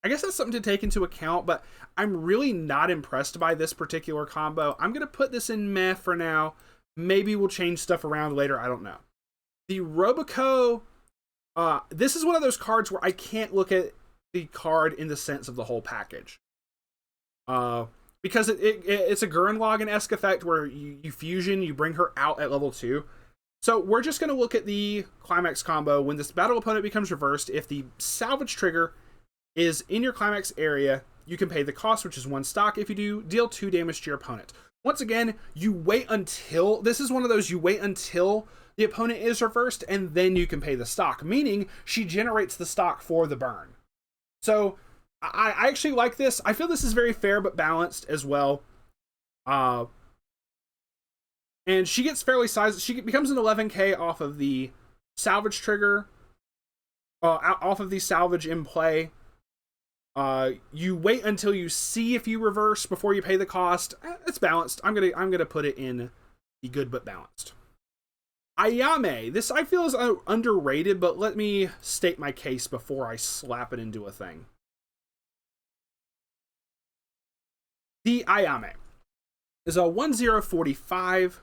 I guess that's something to take into account, but I'm really not impressed by this particular combo. I'm going to put this in meh for now. Maybe we'll change stuff around later. I don't know. The Roboco, this is one of those cards where I can't look at the card in the sense of the whole package. Because it's a Gurren Lagann-esque effect where you fusion, you bring her out at level 2. So we're just going to look at the Climax combo. When this battle opponent becomes reversed, if the salvage trigger is in your Climax area, you can pay the cost, which is 1 stock. If you do, deal 2 damage to your opponent. Once again, you wait until... This is one of those, you wait until the opponent is reversed, and then you can pay the stock. Meaning, she generates the stock for the burn. So, I actually like this. I feel this is very fair but balanced as well. And she gets fairly sized. She becomes an 11k off of the salvage trigger. Off of the salvage in play. You wait until you see if you reverse before you pay the cost. It's balanced. I'm gonna put it in the good but balanced. Ayame. This I feel is underrated, but let me state my case before I slap it into a thing. The Ayame is a 1045.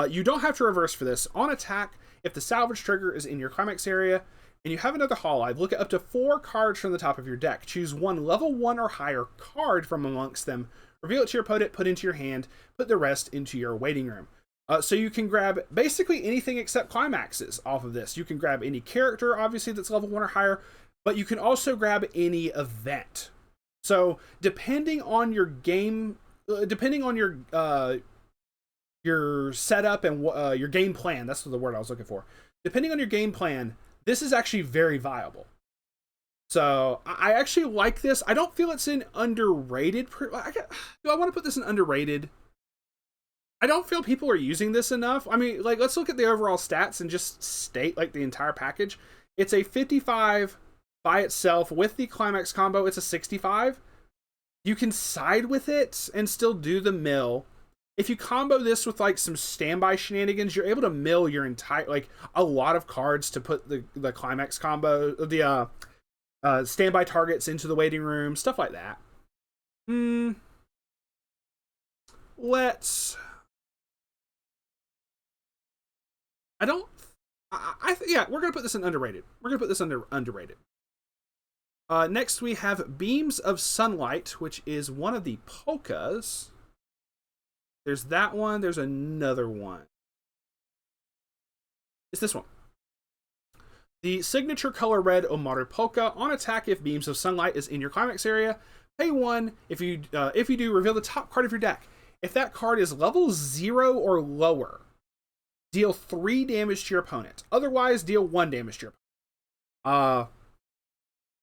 You don't have to reverse for this. On attack, if the salvage trigger is in your climax area and you have another Hololive, look at up to 4 cards from the top of your deck. Choose one level 1 or higher card from amongst them. Reveal it to your opponent, put into your hand, put the rest into your waiting room. So you can grab basically anything except climaxes off of this. You can grab any character, obviously, that's level 1 or higher, but you can also grab any event. So depending on your game, depending on your setup and your game plan, that's the word I was looking for. Depending on your game plan, this is actually very viable. So I actually like this. I don't feel it's in underrated. Do I want to put this in underrated? I don't feel people are using this enough. I mean, like, let's look at the overall stats and just state, like, the entire package. It's a 55 by itself. With the climax combo, it's a 65. You can side with it and still do the mill. If you combo this with, like, some standby shenanigans, you're able to mill your entire, like, a lot of cards to put the climax combo, the standby targets into the waiting room, stuff like that. Let's... yeah, we're going to put this in underrated. We're going to put this under underrated. Next, we have Beams of Sunlight, which is one of the polkas. There's that one. There's another one. It's this one. The signature color red Omaru polka. On attack, if Beams of Sunlight is in your climax area, pay 1. If you do, reveal the top card of your deck. If that card is level 0 or lower, deal 3 damage to your opponent. Otherwise, deal 1 damage to your opponent.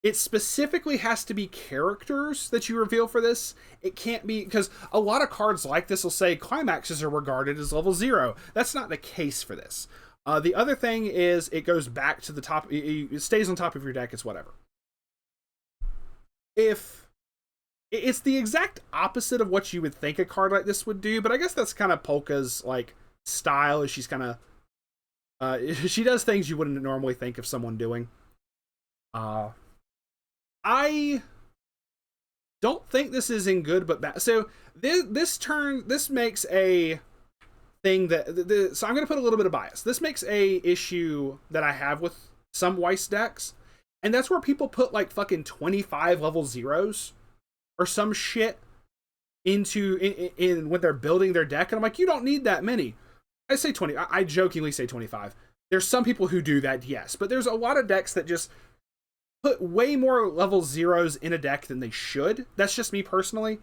It specifically has to be characters that you reveal for this. It can't be, because a lot of cards like this will say climaxes are regarded as level 0. That's not the case for this. The other thing is it goes back to the top. It stays on top of your deck. It's whatever. If it's the exact opposite of what you would think a card like this would do, but I guess that's kind of Polka's, like, style. Is she's kind of she does things you wouldn't normally think of someone doing. I don't think this is in good but bad. So this makes a thing that so I'm going to put a little bit of bias. This makes a issue that I have with some Weiss decks, and that's where people put like fucking 25 level 0s or some shit into in when they're building their deck, and I'm like, you don't need that many. I say 20. I jokingly say 25. There's some people who do that, yes, but there's a lot of decks that just put way more level 0s in a deck than they should. That's just me personally.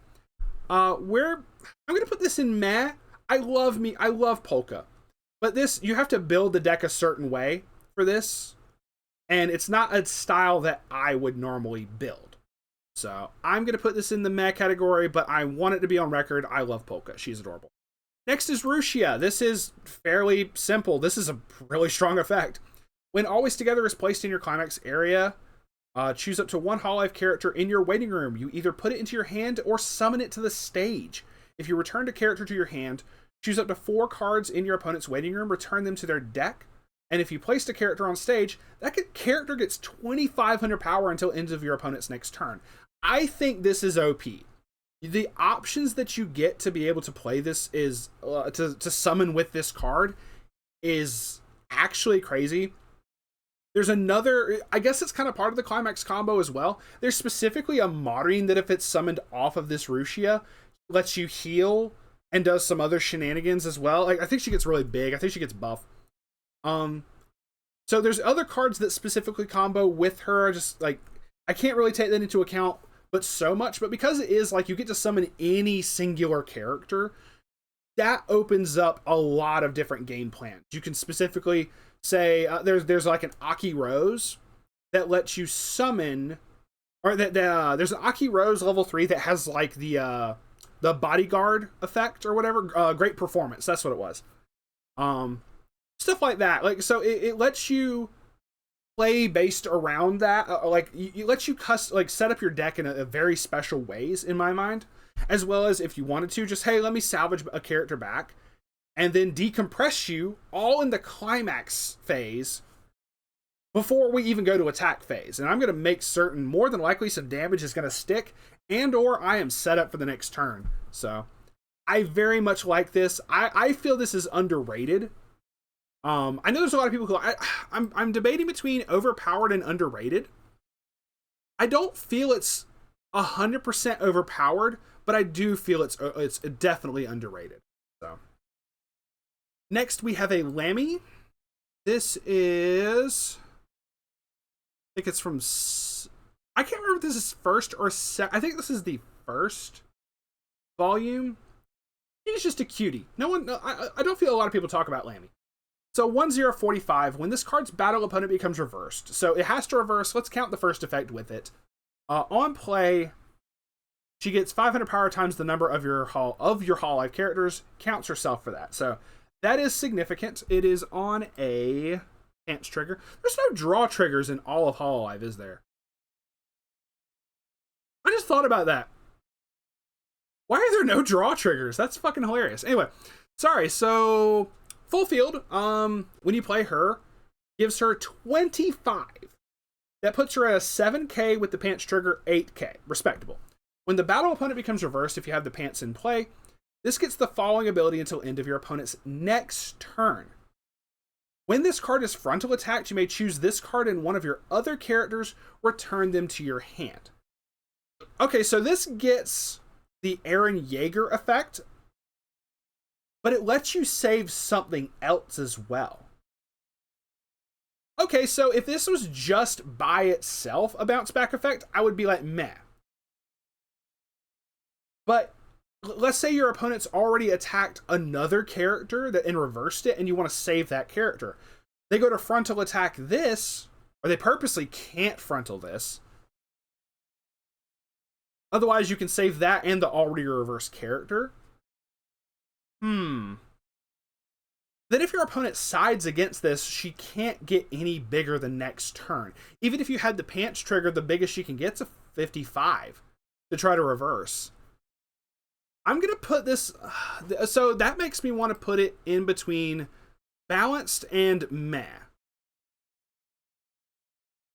Where I'm gonna put this in meh. I love Polka, but this, you have to build the deck a certain way for this, and it's not a style that I would normally build. So I'm gonna put this in the meh category, but I want it to be on record. I love Polka. She's adorable. Next is Rushia. This is fairly simple. This is a really strong effect. When Always Together is placed in your climax area, choose up to 1 Hololive character in your waiting room. You either put it into your hand or summon it to the stage. If you return a character to your hand, choose up to 4 cards in your opponent's waiting room, return them to their deck, and if you placed a character on stage, that character gets 2,500 power until end of your opponent's next turn. I think this is OP. The options that you get to be able to play this is, to summon with this card, is actually crazy. There's another, I guess it's kind of part of the climax combo as well. There's specifically a Marine that if it's summoned off of this Rushia, lets you heal and does some other shenanigans as well. Like, I think she gets really big. I think she gets buff. So there's other cards that specifically combo with her. Just like, I can't really take that into account, but so much. But because it is like you get to summon any singular character, that opens up a lot of different game plans. You can specifically say there's like an Akirose that lets you summon, or that there's an Akirose level 3 that has like the bodyguard effect or whatever, great performance, that's what it was. Stuff like that. Like, so it lets you play based around that. Like, you let you set up your deck in a very special ways, in my mind. As well as if you wanted to, just, hey, let me salvage a character back. And then decompress you all in the climax phase before we even go to attack phase. And I'm going to make certain, more than likely, some damage is going to stick, and or I am set up for the next turn. So, I very much like this. I feel this is underrated. I know there's a lot of people who I'm debating between overpowered and underrated. I don't feel it's 100% overpowered, but I do feel it's definitely underrated. So, next we have a Lamy. This is, I think it's from, I can't remember if this is first or second. I think this is the first volume. It's just a cutie. I don't feel a lot of people talk about Lamy. So 1045, when this card's battle opponent becomes reversed. So it has to reverse. Let's count the first effect with it. On play, she gets 500 power times the number of your Hololive characters. Counts herself for that. So that is significant. It is on a pants trigger. There's no draw triggers in all of Hololive, is there? I just thought about that. Why are there no draw triggers? That's fucking hilarious. Anyway, sorry. So full field, when you play her, gives her 25. That puts her at a 7k with the pants trigger, 8k. Respectable. When the battle opponent becomes reversed, if you have the pants in play, this gets the following ability until end of your opponent's next turn. When this card is frontal attacked, you may choose this card and one of your other characters, return them to your hand. Okay, so this gets the Eren Yeager effect, but it lets you save something else as well. Okay, so if this was just by itself a bounce back effect, I would be like, meh. But let's say your opponent's already attacked another character and reversed it, and you want to save that character. They go to frontal attack this, or they purposely can't frontal this. Otherwise, you can save that and the already reversed character. Then if your opponent sides against this, she can't get any bigger the next turn. Even if you had the pants trigger, the biggest she can get's a 55 to try to reverse. I'm going to put this, so that makes me want to put it in between balanced and meh.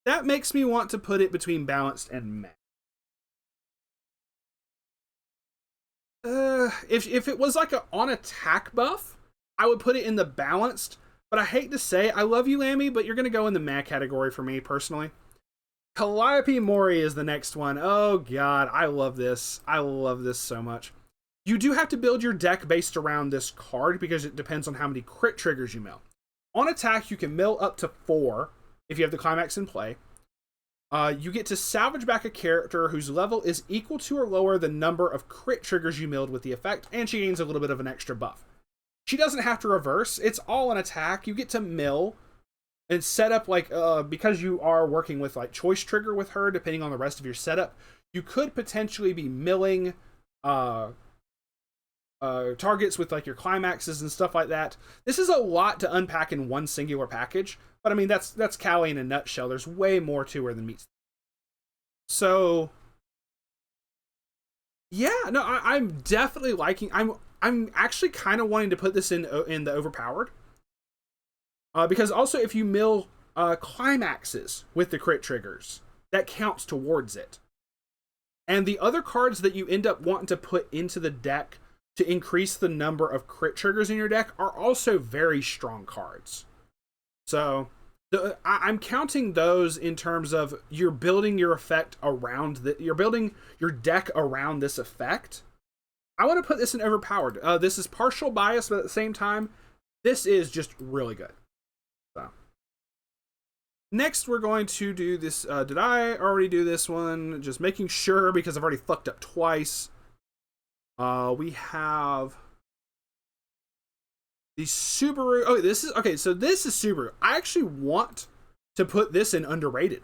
That makes me want to put it between balanced and meh. If it was like a on attack buff, I would put it in the balanced, but I hate to say, I love you, Lamy, but you're going to go in the meh category for me, personally. Caillou and Mori is the next one. Oh, God, I love this. I love this so much. You do have to build your deck based around this card because it depends on how many crit triggers you mill. On attack, you can mill up to 4 if you have the Climax in play. You get to salvage back a character whose level is equal to or lower the number of crit triggers you milled with the effect, and she gains a little bit of an extra buff. She doesn't have to reverse. It's all an attack. You get to mill and set up, like, because you are working with, like, choice trigger with her, depending on the rest of your setup, you could potentially be milling targets with, like, your climaxes and stuff like that. This is a lot to unpack in one singular package, but I mean, that's Callie in a nutshell. There's way more to her than meets. So, yeah, no, I'm definitely liking. I'm actually kind of wanting to put this in the overpowered, because also if you mill climaxes with the crit triggers, that counts towards it. And the other cards that you end up wanting to put into the deck to increase the number of crit triggers in your deck are also very strong cards. So I'm counting those in terms of you're building your effect around you're building your deck around this effect. I want to put this in overpowered. This is partial bias, but at the same time, this is just really good. So next, we're going to do this. Did I already do this one? Just making sure because I've already fucked up twice. We have the Subaru. Oh, this is okay. So this is Subaru. I actually want to put this in underrated.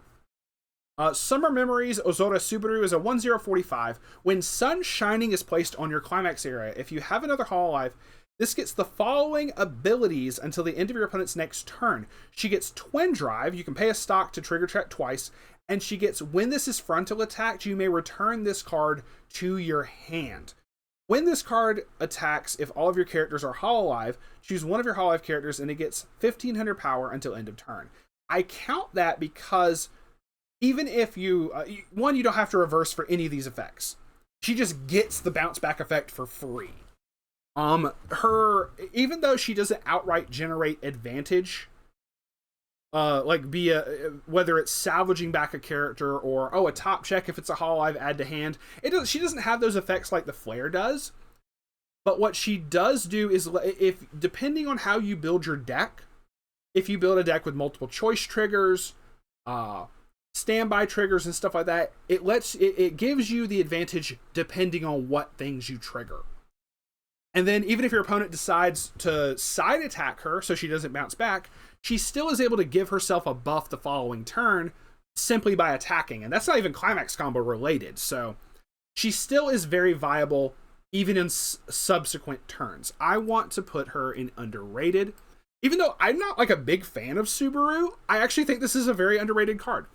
Summer Memories Ozora Subaru is a 1045. When Sun Shining is placed on your Climax area, if you have another Hololive, This gets the following abilities until the end of your opponent's next turn. She gets Twin Drive. You can pay a stock to trigger check twice. And she gets, when this is frontal attacked, you may return this card to your hand. When this card attacks, if all of your characters are Hololive, choose one of your Hololive characters and it gets 1500 power until end of turn. I count that because even if you, you don't have to reverse for any of these effects. She just gets the bounce back effect for free. Even though she doesn't outright generate advantage, whether it's salvaging back a character or a top check if it's a Hololive add to hand, she doesn't have those effects like the Flare does. But what she does do is, if depending on how you build your deck, if you build a deck with multiple choice triggers, standby triggers and stuff like that, it gives you the advantage depending on what things you trigger. And then even if your opponent decides to side attack her so she doesn't bounce back, she still is able to give herself a buff the following turn simply by attacking. And that's not even Climax combo related. So she still is very viable even in subsequent turns. I want to put her in underrated. Even though I'm not like a big fan of Subaru, I actually think this is a very underrated card.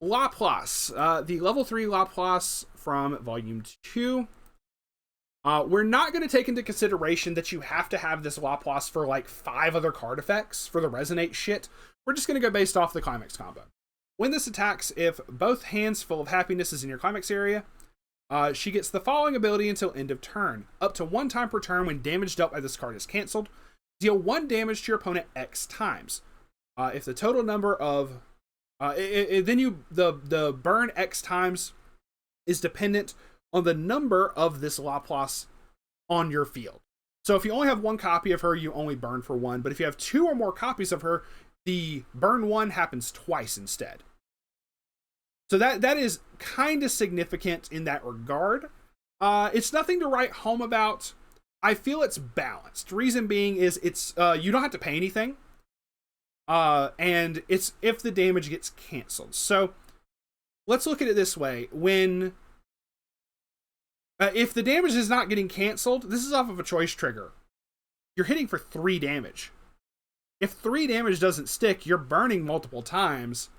Laplace, the level 3 Laplace from Volume 2. We're not going to take into consideration that you have to have this Laplace for like 5 other card effects for the resonate shit. We're just going to go based off the Climax combo. When this attacks, if both hands full of happiness is in your Climax area, she gets the following ability until end of turn. Up to 1 time per turn when damage dealt by this card is cancelled, deal 1 damage to your opponent X times. If the total number of... the burn X times is dependent on the number of this Laplace on your field. So if you only have 1 copy of her, you only burn for 1. But if you have 2 or more copies of her, the burn 1 happens twice instead. So that is kind of significant in that regard. It's nothing to write home about. I feel it's balanced. Reason being is it's you don't have to pay anything. And it's if the damage gets canceled. So let's look at it this way. When if the damage is not getting canceled, this is off of a choice trigger. You're hitting for 3 damage. If 3 damage doesn't stick, you're burning multiple times.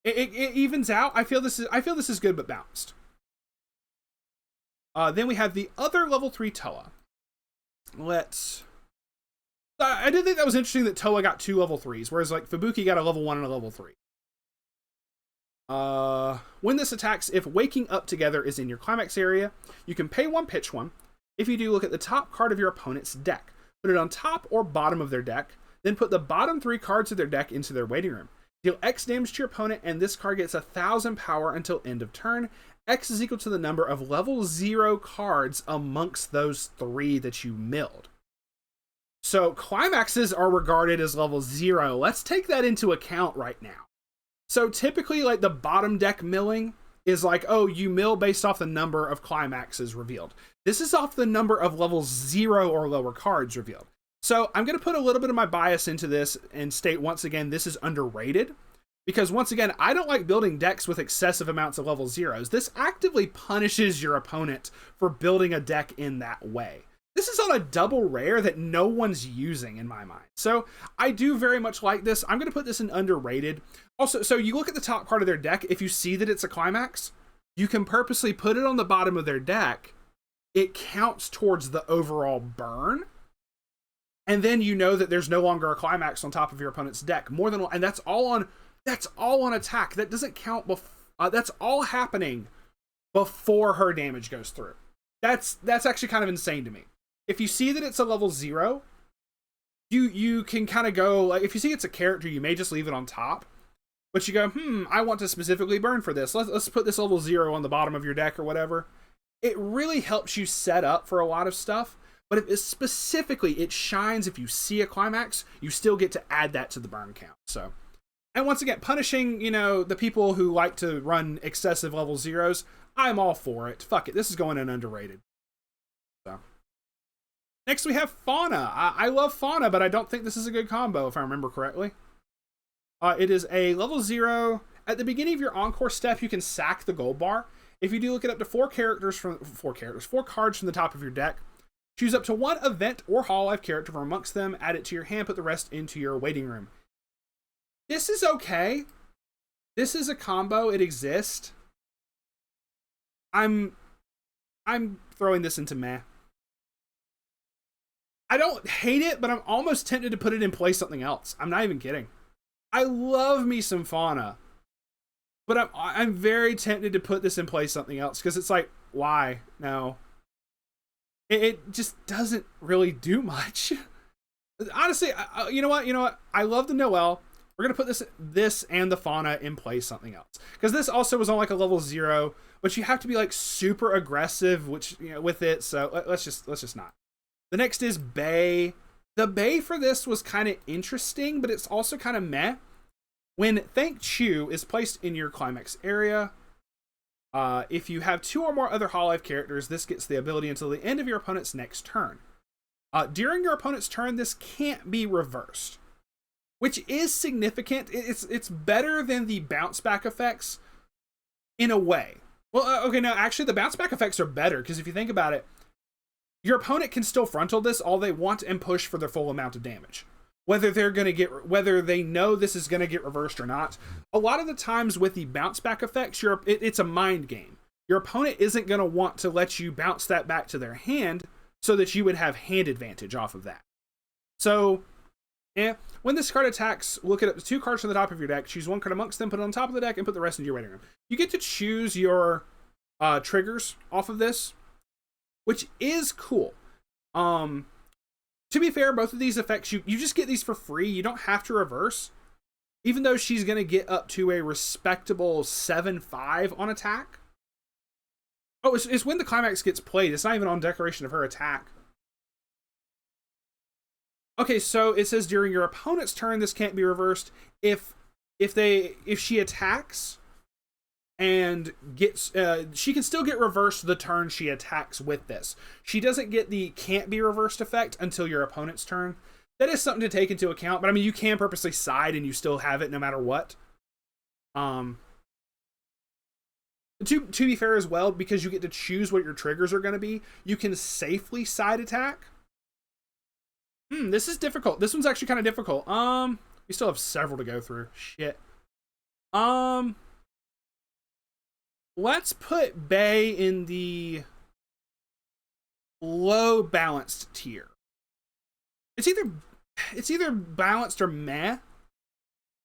It evens out. I feel this is good but balanced. Then we have the other level 3 Toa. I did think that was interesting that Toa got 2 level 3s, whereas like Fubuki got a level 1 and a level 3. When this attacks, if waking up together is in your Climax area, you can pay 1, pitch 1. If you do, look at the top card of your opponent's deck. Put it on top or bottom of their deck, then put the bottom 3 cards of their deck into their waiting room. Deal X damage to your opponent, and this card gets 1000 power until end of turn. X is equal to the number of level 0 cards amongst those 3 that you milled. So Climaxes are regarded as level 0. Let's take that into account right now. So typically, like, the bottom deck milling is like, oh, you mill based off the number of Climaxes revealed. This is off the number of level 0 or lower cards revealed. So I'm going to put a little bit of my bias into this and state once again, this is underrated. Because once again, I don't like building decks with excessive amounts of level 0s. This actively punishes your opponent for building a deck in that way. This is on a double rare that no one's using in my mind. So I do very much like this. I'm going to put this in underrated. Also, so you look at the top part of their deck. If you see that it's a Climax, you can purposely put it on the bottom of their deck. It counts towards the overall burn. And then you know that there's no longer a Climax on top of your opponent's deck. More than, and that's all on attack. That doesn't count. That's all happening before her damage goes through. That's actually kind of insane to me. If you see that it's a level 0, you can kind of go, like, if you see it's a character, you may just leave it on top. But you go, I want to specifically burn for this. Let's put this level 0 on the bottom of your deck or whatever. It really helps you set up for a lot of stuff. But if specifically, it shines if you see a Climax, you still get to add that to the burn count. So, and once again, punishing, the people who like to run excessive level 0s, I'm all for it. Fuck it. This is going in underrated. So, next we have Fauna. I love Fauna, but I don't think this is a good combo, if I remember correctly. It is a level 0. At the beginning of your Encore step, you can sack the gold bar. If you do look at up to 4 cards from the top of your deck, Choose up to one event or Hololive character from amongst them, add it to your hand, put the rest into your waiting room. This is okay. This is a combo. It exists. I'm throwing this into meh. I don't hate it, but I'm almost tempted to put it in play something else. I'm not even kidding. I love me some Fauna, but I'm very tempted to put this in play something else because it's like, why? No. It just doesn't really do much. Honestly, you know what? I love the Noel. We're going to put this and the Fauna in play something else. Because this also was on like a level 0, but you have to be like super aggressive with it, so let's just not. The next is Bae. The Bae for this was kind of interesting, but it's also kind of meh. When Thank Chew is placed in your Climax area, if you have 2 or more other Hololive characters, this gets the ability until the end of your opponent's next turn. During your opponent's turn, this can't be reversed, which is significant. It's better than the bounce back effects in a way. Well, okay, no, actually the bounce back effects are better because if you think about it, your opponent can still frontal this all they want and push for their full amount of damage. Whether they know this is going to get reversed or not. A lot of the times with the bounce back effects, it's a mind game. Your opponent isn't going to want to let you bounce that back to their hand so that you would have hand advantage off of that. So, when this card attacks, look at up to 2 cards from the top of your deck, choose 1 card amongst them, put it on top of the deck, and put the rest into your waiting room. You get to choose your triggers off of this, which is cool. To be fair, both of these effects, you just get these for free. You don't have to reverse. Even though she's going to get up to a respectable 7-5 on attack. Oh, it's when the Climax gets played. It's not even on declaration of her attack. Okay, so it says during your opponent's turn, this can't be reversed. If she attacks and gets, she can still get reversed the turn she attacks with this. She doesn't get the can't be reversed effect until your opponent's turn. That is something to take into account, but I mean, you can purposely side and you still have it no matter what. To be fair as well, because you get to choose what your triggers are going to be, you can safely side attack. This is difficult. This one's actually kind of difficult. We still have several to go through. Shit. Let's put Bae in the low balanced tier. It's either balanced or meh.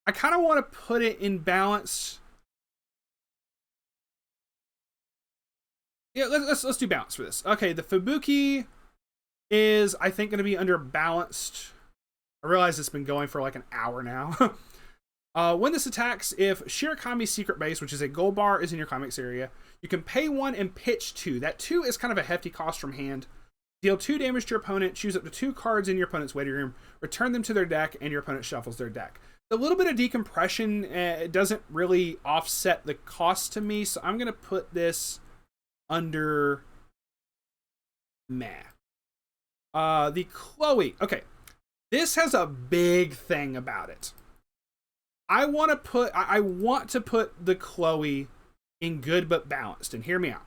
I kind of want to put it in balanced. Yeah, let's do balance for this. Okay, the Fubuki is, I think, going to be under balanced. I realize it's been going for like an hour now. When this attacks, if Shirakami's secret base, which is a gold bar, is in your Climax area, you can pay 1 and pitch 2. That 2 is kind of a hefty cost from hand. Deal 2 damage to your opponent, choose up to 2 cards in your opponent's waiting room, return them to their deck, and your opponent shuffles their deck. A little bit of decompression doesn't really offset the cost to me, so I'm going to put this under meh. The Chloe. Okay, this has a big thing about it. I want to put the Chloe in good but balanced, and hear me out.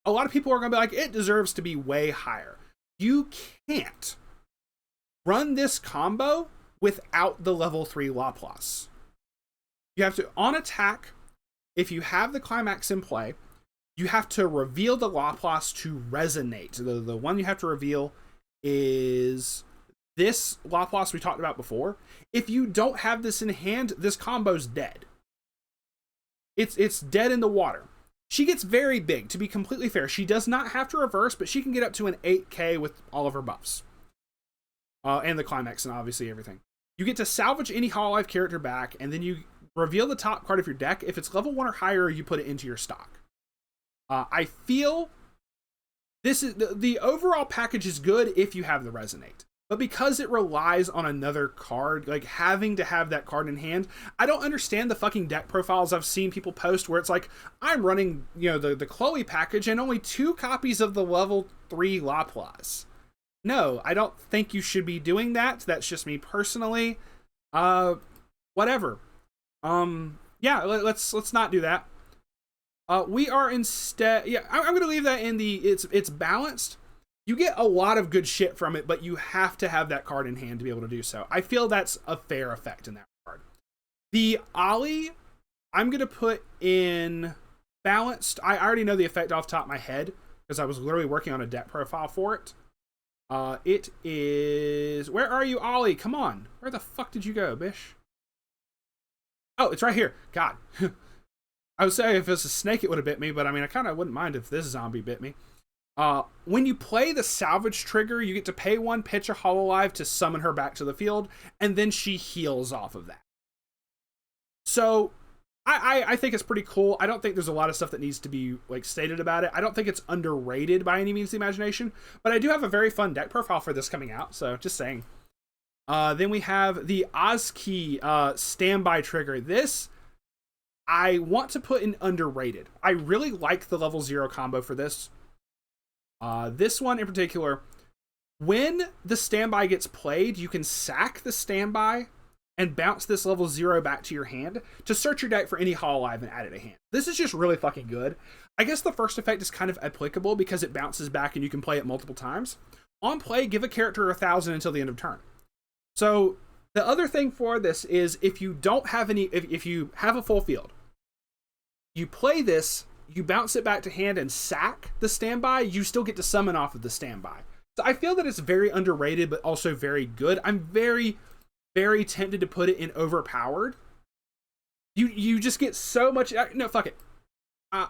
A lot of people are going to be like, it deserves to be way higher. You can't run this combo without the level 3 Laplace. You have to, on attack, if you have the Climax in play, you have to reveal the Laplace to resonate. The one you have to reveal is this Laplace we talked about before. If you don't have this in hand, this combo's dead. It's dead in the water. She gets very big, to be completely fair. She does not have to reverse, but she can get up to an 8k with all of her buffs. And the Climax and obviously everything. You get to salvage any Hololive character back, and then you reveal the top card of your deck. If it's level 1 or higher, you put it into your stock. I feel this is the overall package is good if you have the Resonate. But because it relies on another card, like having to have that card in hand, I don't understand the fucking deck profiles I've seen people post where it's like, I'm running, the Chloe package and only 2 copies of the level 3 Laplace. No, I don't think you should be doing that. That's just me personally. Whatever. Yeah, let's not do that. We are instead, I'm going to leave that in the, it's balanced. You get a lot of good shit from it, but you have to have that card in hand to be able to do so. I feel that's a fair effect in that card. The Ollie, I'm going to put in balanced. I already know the effect off the top of my head because I was literally working on a deck profile for it. It is... Where are you, Ollie? Come on. Where the fuck did you go, bish? Oh, it's right here. God. I would say if it was a snake, it would have bit me, but I mean, I kind of wouldn't mind if this zombie bit me. When you play the salvage trigger, you get to pay 1, pitch a Hololive to summon her back to the field, and then she heals off of that. So, I think it's pretty cool. I don't think there's a lot of stuff that needs to be like stated about it. I don't think it's underrated by any means of the imagination, but I do have a very fun deck profile for this coming out, so just saying. Then we have the Ozki standby trigger. This, I want to put in underrated. I really like the level 0 combo for this. This one in particular, when the standby gets played, you can sack the standby and bounce this level 0 back to your hand to search your deck for any Hololive and add it to hand. This is just really fucking good. I guess the first effect is kind of applicable because it bounces back and you can play it multiple times. On play, give a character 1,000 until the end of turn. So the other thing for this is if you don't have any, if you have a full field, you play this, you bounce it back to hand and sack the standby, you still get to summon off of the standby. So I feel that it's very underrated, but also very good. I'm very, very tempted to put it in overpowered. You just get so much... No, fuck it. I'm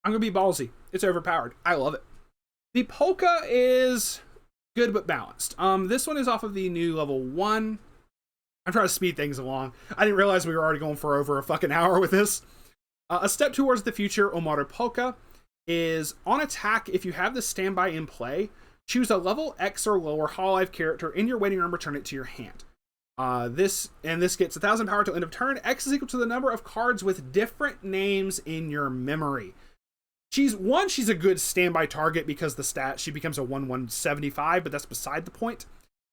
going to be ballsy. It's overpowered. I love it. The Polka is good but balanced. This one is off of the new level 1. I'm trying to speed things along. I didn't realize we were already going for over a fucking hour with this. A step towards the future, Omaru Polka, is on attack. If you have the standby in play, choose a level X or lower Hololive character in your waiting room, return it to your hand. This gets 1,000 power till end of turn. X is equal to the number of cards with different names in your memory. She's a good standby target because the stat, she becomes a 1/175, but that's beside the point.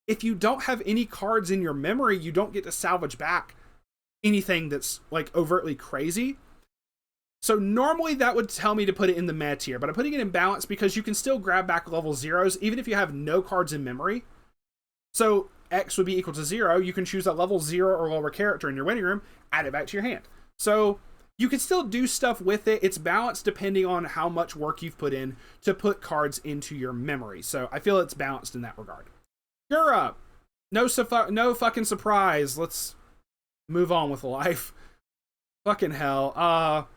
If you don't have any cards in your memory, you don't get to salvage back anything that's like overtly crazy. So normally that would tell me to put it in the meh tier, but I'm putting it in balance because you can still grab back level 0s even if you have no cards in memory. So X would be equal to 0. You can choose a level 0 or lower character in your waiting room, add it back to your hand. So you can still do stuff with it. It's balanced depending on how much work you've put in to put cards into your memory. So I feel it's balanced in that regard. Gura, no fucking surprise. Let's move on with life. Fucking hell.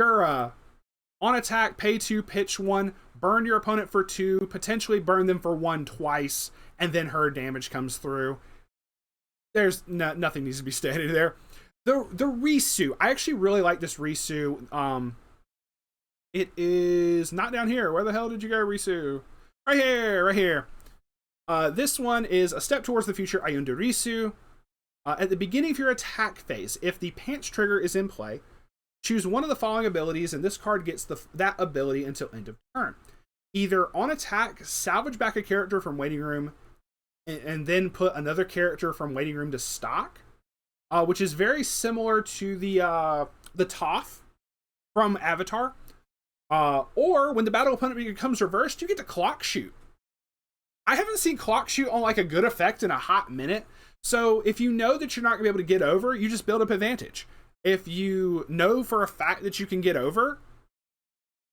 Gura, on attack, pay 2, pitch 1, burn your opponent for 2, potentially burn them for 1 twice, and then her damage comes through. There's nothing needs to be stated there. The Risu, I actually really like this Risu. It is not down here. Where the hell did you go, Risu? Right here, right here. This one is a step towards the future, Ayunda Risu. At the beginning of your attack phase, if the pants trigger is in play, choose one of the following abilities, and this card gets that ability until end of turn. Either on attack, salvage back a character from waiting room, and then put another character from waiting room to stock, which is very similar to the Toph from Avatar. Or when the battle opponent becomes reversed, you get to clock shoot. I haven't seen clock shoot on like a good effect in a hot minute. So if you know that you're not gonna be able to get over, you just build up advantage. If you know for a fact that you can get over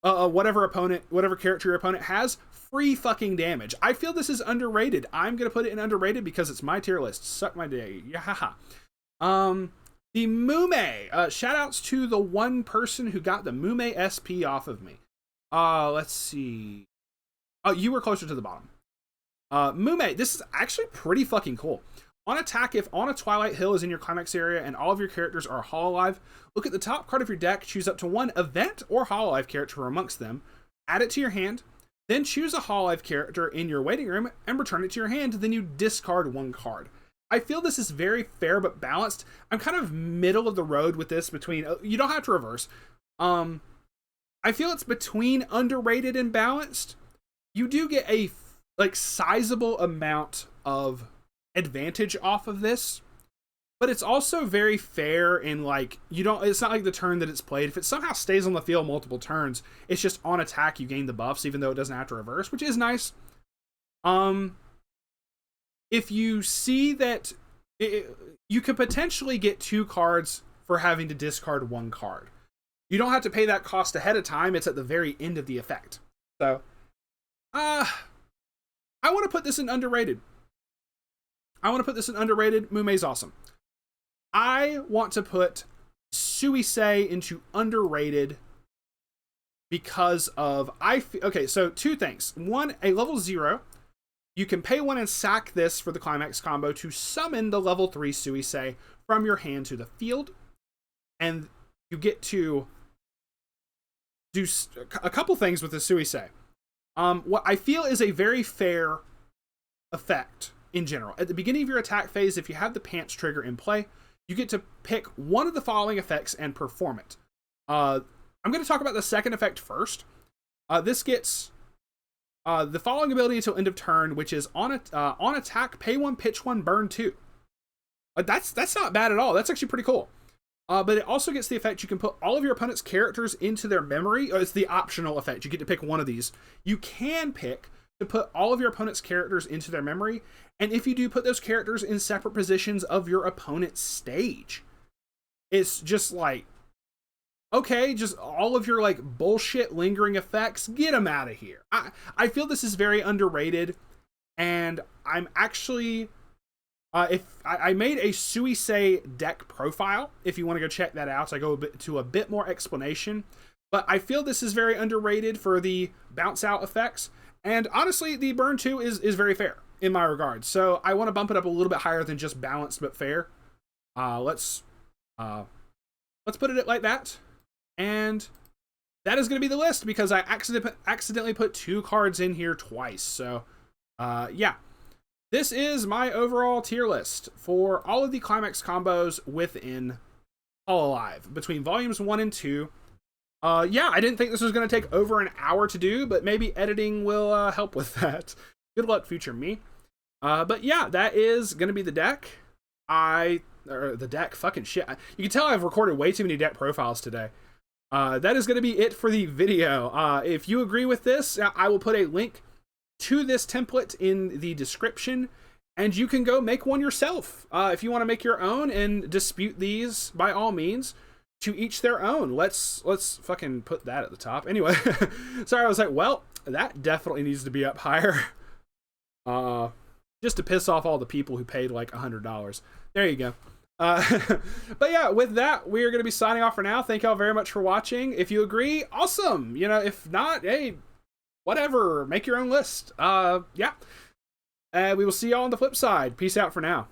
whatever character your opponent has, free fucking damage. I feel this is underrated. I'm gonna put it in underrated because it's my tier list. Suck my day. Yeah. The Mume. Shoutouts to the one person who got the Mume SP off of me. Let's see. Oh, you were closer to the bottom. Mume. This is actually pretty fucking cool. On attack, if on a Twilight Hill is in your Climax area and all of your characters are Hololive, look at the top card of your deck, choose up to 1 event or Hololive character amongst them, add it to your hand, then choose a Hololive character in your waiting room and return it to your hand, then you discard 1 card. I feel this is very fair but balanced. I'm kind of middle of the road with this between... You don't have to reverse. I feel it's between underrated and balanced. You do get a sizable amount of advantage off of this. but it's also very fair in like, it's not like the turn that it's played. If it somehow stays on the field multiple turns, it's just on attack you gain the buffs, even though it doesn't have to reverse, which is nice. If you see that you could potentially get 2 cards for having to discard 1 card. You don't have to pay that cost ahead of time. It's at the very end of the effect. So, I want to put this in underrated. Mume's awesome. I want to put Suisei into underrated because of okay, so 2 things. 1, a level 0. You can pay 1 and sack this for the Climax combo to summon the level 3 Suisei from your hand to the field. And you get to do a couple things with the Suisei. What I feel is a very fair effect in general. At the beginning of your attack phase, if you have the pants trigger in play, you get to pick one of the following effects and perform it. I'm going to talk about the second effect first. This gets the following ability until end of turn, which is on attack, pay 1, pitch 1, burn 2. That's not bad at all. That's actually pretty cool. But it also gets the effect you can put all of your opponent's characters into their memory. It's the optional effect. You get to pick one of these. You can pick to put all of your opponent's characters into their memory. And if you do, put those characters in separate positions of your opponent's stage. It's just like, okay, just all of your like bullshit lingering effects, get them out of here. I feel this is very underrated. And I'm actually... if I made a Suisei deck profile, if you want to go check that out, so I go to a bit more explanation. But I feel this is very underrated for the bounce out effects, and honestly, the burn 2 is very fair in my regard. So I want to bump it up a little bit higher than just balanced but fair. Let's put it like that, and that is going to be the list because I accidentally put 2 cards in here twice. So yeah. This is my overall tier list for all of the Climax combos within Hololive between volumes 1 and 2. Yeah, I didn't think this was going to take over an hour to do, but maybe editing will help with that. Good luck, future me. But yeah, that is going to be the deck. The deck, fucking shit. You can tell I've recorded way too many deck profiles today. That is going to be it for the video. If you agree with this, I will put a link to this template in the description, and you can go make one yourself. If you want to make your own and dispute these, by all means, to each their own. Let's fucking put that at the top. Anyway, sorry, I was like, well, that definitely needs to be up higher. Just to piss off all the people who paid like $100. There you go. But yeah, with that, we are going to be signing off for now. Thank y'all very much for watching. If you agree, awesome. You know, if not, hey, whatever, make your own list. Yeah. We will see y'all on the flip side. Peace out for now.